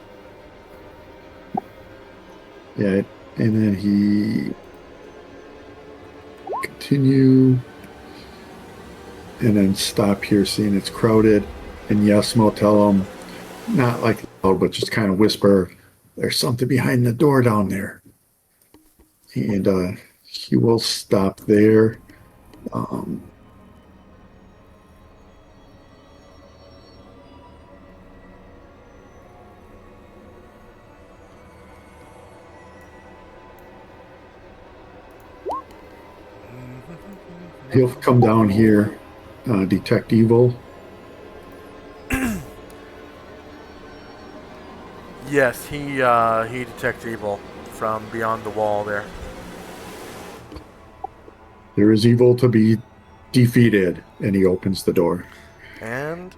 Yeah, and then he continue and then stop here, seeing it's crowded. And Yasmo tell him, not like loud, but just kind of whisper, there's something behind the door down there. And he will stop there. He'll come down here, detect evil. Yes, he detects evil from beyond the wall there. There is evil to be defeated, and he opens the door. And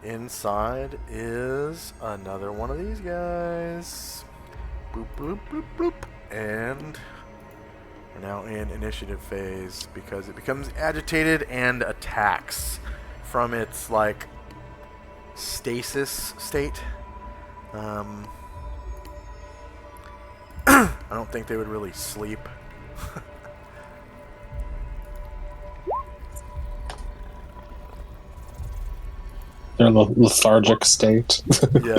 inside is another one of these guys. Boop, boop, boop, boop. And we're now in initiative phase because it becomes agitated and attacks from its, like, stasis state. I don't think they would really sleep. They're in a lethargic state. Yeah.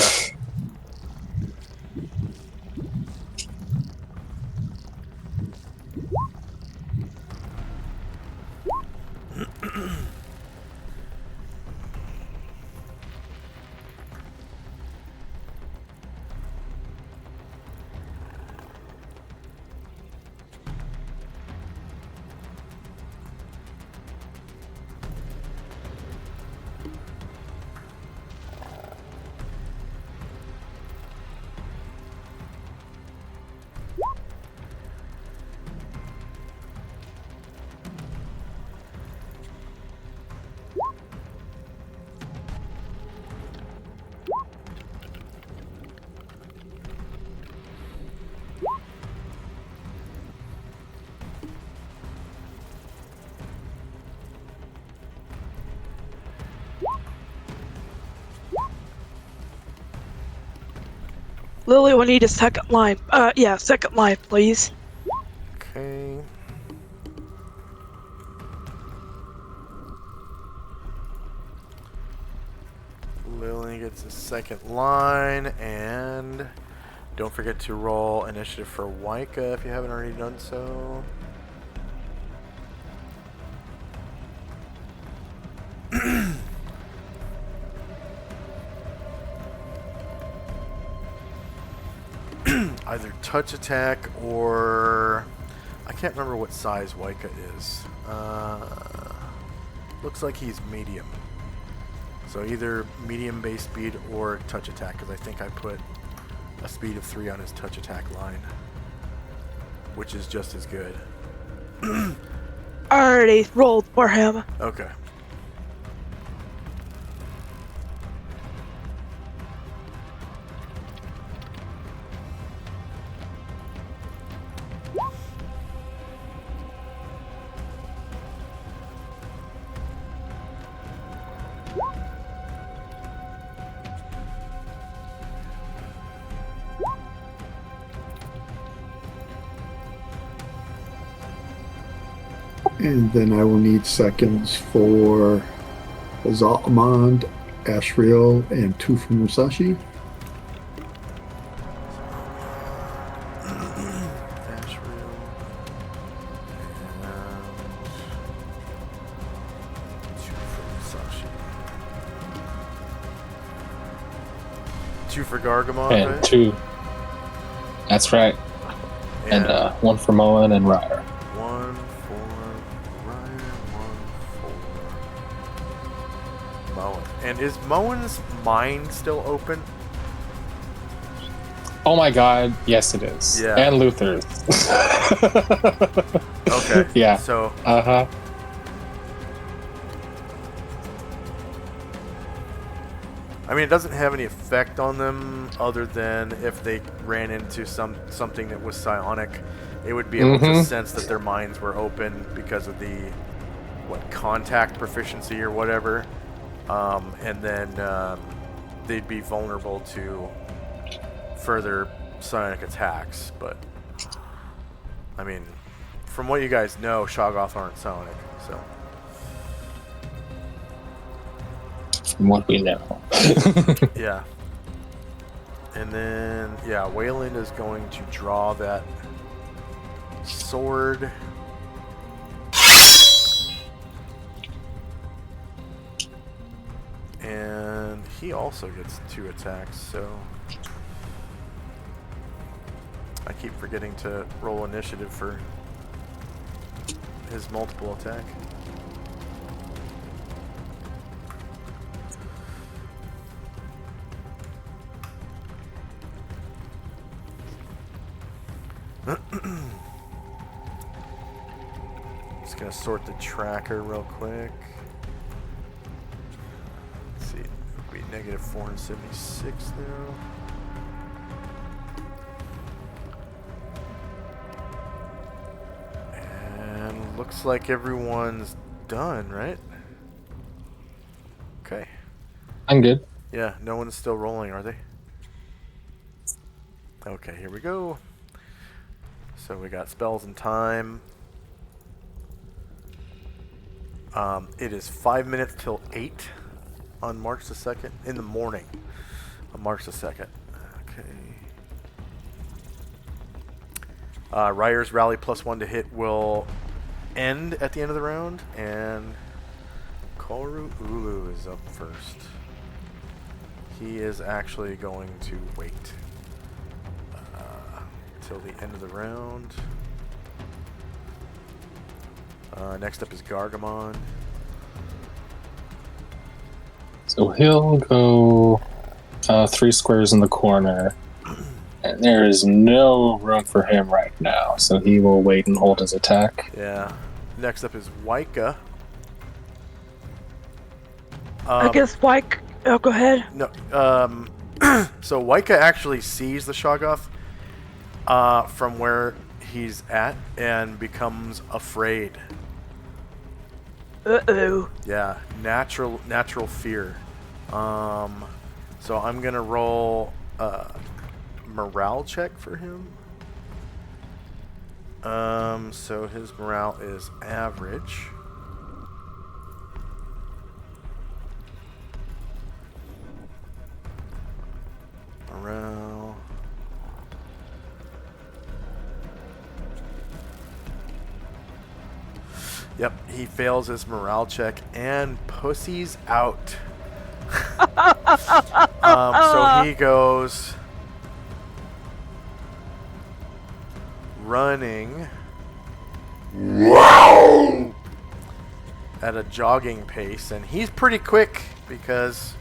Lily will need a second line. Yeah, second line, please. Okay. Lily gets a second line, and don't forget to roll initiative for Waika if you haven't already done so. Either touch attack or I can't remember what size Waika is. Looks like he's medium. So either medium base speed or touch attack, because I think I put a speed of 3 on his touch attack line, which is just as good. I already rolled for him. Okay. And then I will need seconds for Zalmond, Ashriel, and 2 from Musashi. Ashriel. And 2 for Musashi. 2 for Gargamon, And right? 2. That's right. And 1 for Mullen and Ryder. 1 for Ryan, 1 for Moen. And is Moen's mine still open? Oh my god, yes it is. Yeah. And Luther's. Okay. Yeah. So, Uh-huh. I mean, it doesn't have any effect on them other than if they ran into something that was psionic, it would be able to sense that their minds were open because of the contact proficiency or whatever, and then they'd be vulnerable to further psionic attacks. But I mean, from what you guys know, Shoggoth aren't psionic, so. From what we know. Yeah. And then, yeah, Wayland is going to draw that sword. And he also gets 2 attacks, so I keep forgetting to roll initiative for his multiple attack. Just gonna sort the tracker real quick. Let's see, it'll be negative 476 now. And looks like everyone's done, right? Okay. I'm good. Yeah, no one's still rolling, are they? Okay, here we go. So we got spells and time. It is 5 minutes till 8 on March the 2nd, in the morning on March the 2nd. Okay. Ryer's rally +1 to hit will end at the end of the round, and Koru Ulu is up first. He is actually going to wait till the end of the round. Next up is Gargamon. So he'll go 3 squares in the corner. And there is no room for him right now, so he will wait and hold his attack. Yeah. Next up is Waika. I guess Wyke. Oh, go ahead. No. So Waika actually sees the Shoggoth from where he's at and becomes afraid. Uh-oh. Yeah, natural fear. So I'm gonna roll morale check for him. So his morale is average. Morale. Yep, he fails his morale check and pussies out. So he goes running at a jogging pace, and he's pretty quick because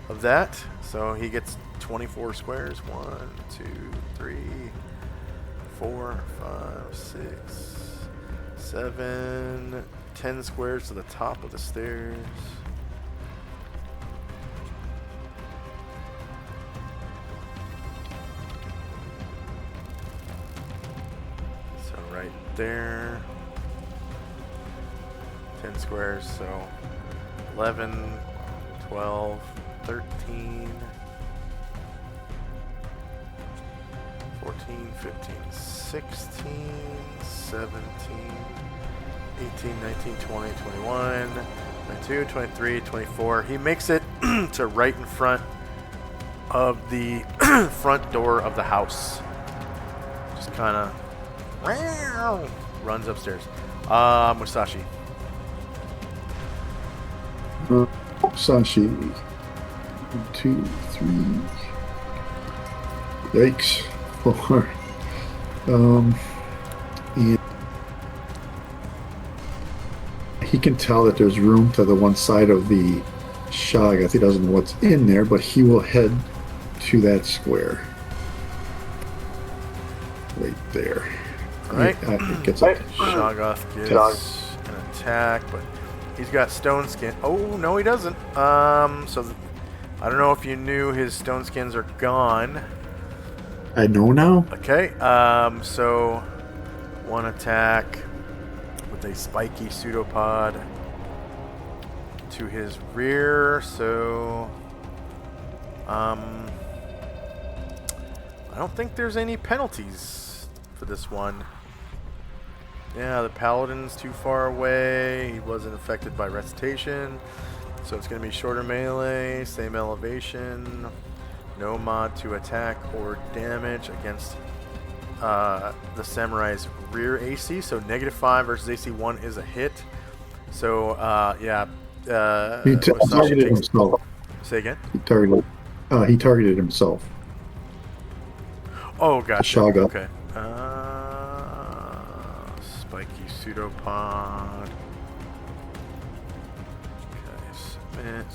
of that. So he gets 24 squares. 1, 2, 3, 4, 5, 6, 7, 10 squares to the top of the stairs. So right there. 10 squares, so 11, 12, 13, 14, 15, 16, 17, 18, 19, 20, 21, 22, 23, 24. He makes it to right in front of the front door of the house. Just kind of runs upstairs. Musashi. Musashi. 1, 2, 3. Yikes. 4. And he can tell that there's room to the one side of the Shoggoth. He doesn't know what's in there, but he will head to that square. Right there. All right. It gets up. Shoggoth gets an attack, but he's got stone skin. Oh, no, he doesn't. So I don't know if you knew his stone skins are gone. I know now. Okay. So one attack with a spiky pseudopod to his rear. So I don't think there's any penalties for this one. Yeah, the paladin's too far away. He wasn't affected by recitation. So it's going to be shorter melee, same elevation, no mod to attack or damage against the samurai's rear AC. So -5 versus AC 1 is a hit. So yeah. He targeted himself. Say again? He targeted himself. Oh, gotcha. Shoggoth. Okay. Spiky pseudopod. Okay, submit,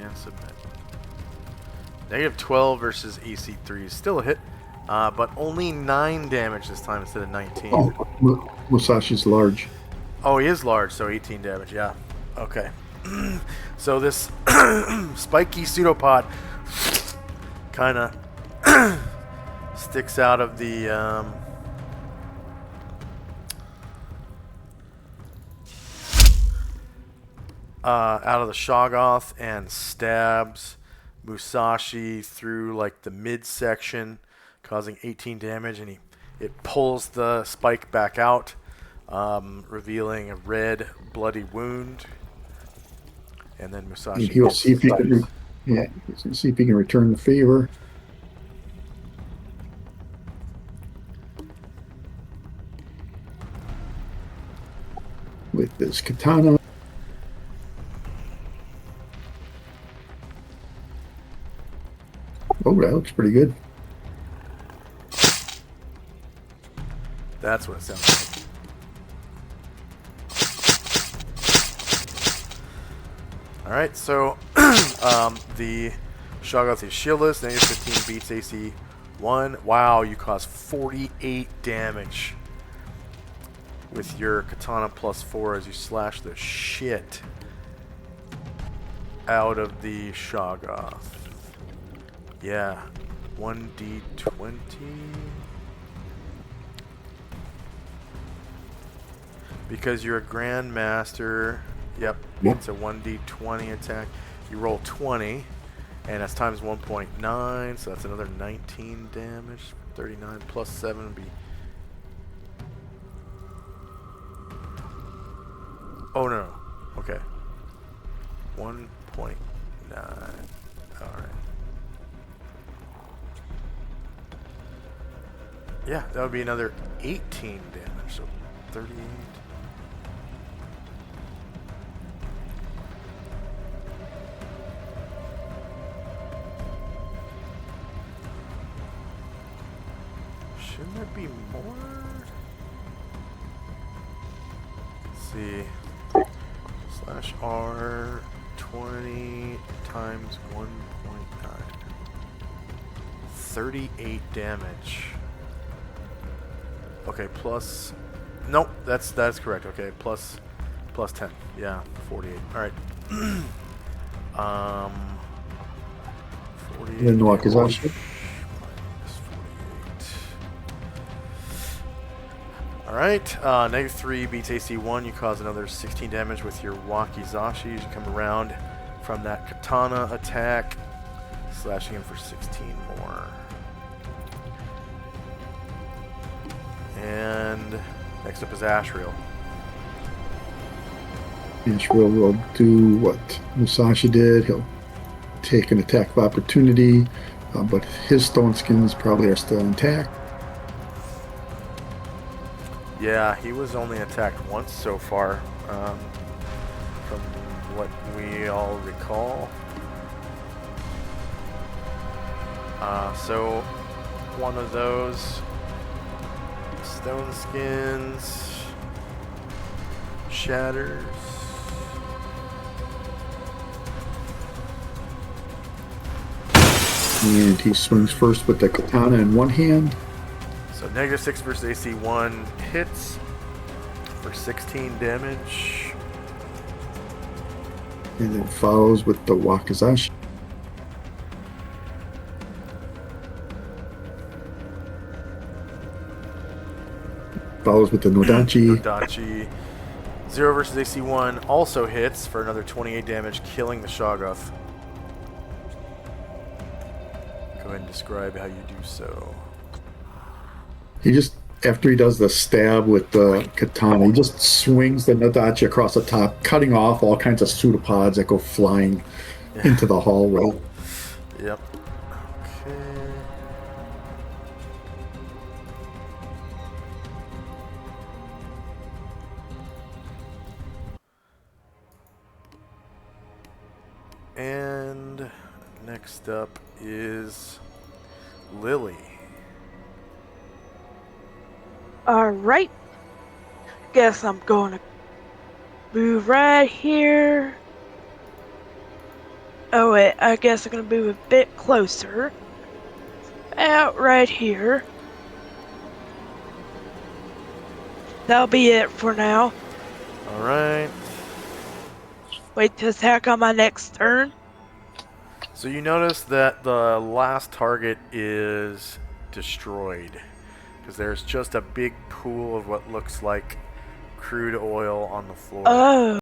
and submit. -12 versus AC 3 is still a hit, but only 9 damage this time instead of 19. Oh, Musashi's large. Oh, he is large, so 18 damage, yeah. Okay. So this spiky pseudopod kind of sticks out of the Shoggoth and stabs Musashi through like the midsection, causing 18 damage, and it pulls the spike back out, revealing a red bloody wound. And then Musashi. He'll see if he can. See if he can return the favor. With this katana. Oh, that looks pretty good. That's what it sounds like. Alright, so the Shoggoth is shieldless, -15 beats AC 1. Wow, you cause 48 damage with your katana +4 as you slash the shit out of the Shoggoth. Yeah, 1d20. Because you're a Grandmaster. Yep, it's a 1d20 attack. You roll 20, and that's times 1.9, so that's another 19 damage. 39 plus 7 would be... Oh, no. Okay. 1.9. Alright. Yeah, that would be another 18 damage, so 38... Shouldn't there be more? Let's see. /R 20 times 1.9. 38 damage. Okay, plus. Nope, that's correct. Okay, plus 10. Yeah, 48. All right. 48. And then Wakizashi. Alright, -3 beats AC 1. You cause another 16 damage with your Wakizashi as you come around from that katana attack, slashing him for 16 more. And Next up is Ashriel. Ashriel will do what Musashi did. He'll take an attack of opportunity, but his stone skins probably are still intact. Yeah, he was only attacked once so far, from what we all recall. So one of those stone skins shatters. And he swings first with the katana in one hand. So -6 versus AC 1 hits for 16 damage. And then follows with the wakizashi. Follows with the nodachi. Nodachi. 0 versus AC 1 also hits for another 28 damage, killing the Shoggoth. Go ahead and describe how you do so. He just, after he does the stab with the katana, he just swings the nodachi across the top, cutting off all kinds of pseudopods that go flying into the hallway. Yep. Okay. And next up is Lily. Alright. Guess I'm gonna move right here. Oh wait, I guess I'm gonna move a bit closer. Out right here. That'll be it for now. Alright. Wait to attack on my next turn. So you notice that the last target is destroyed. Because there's just a big pool of what looks like crude oil on the floor. Oh.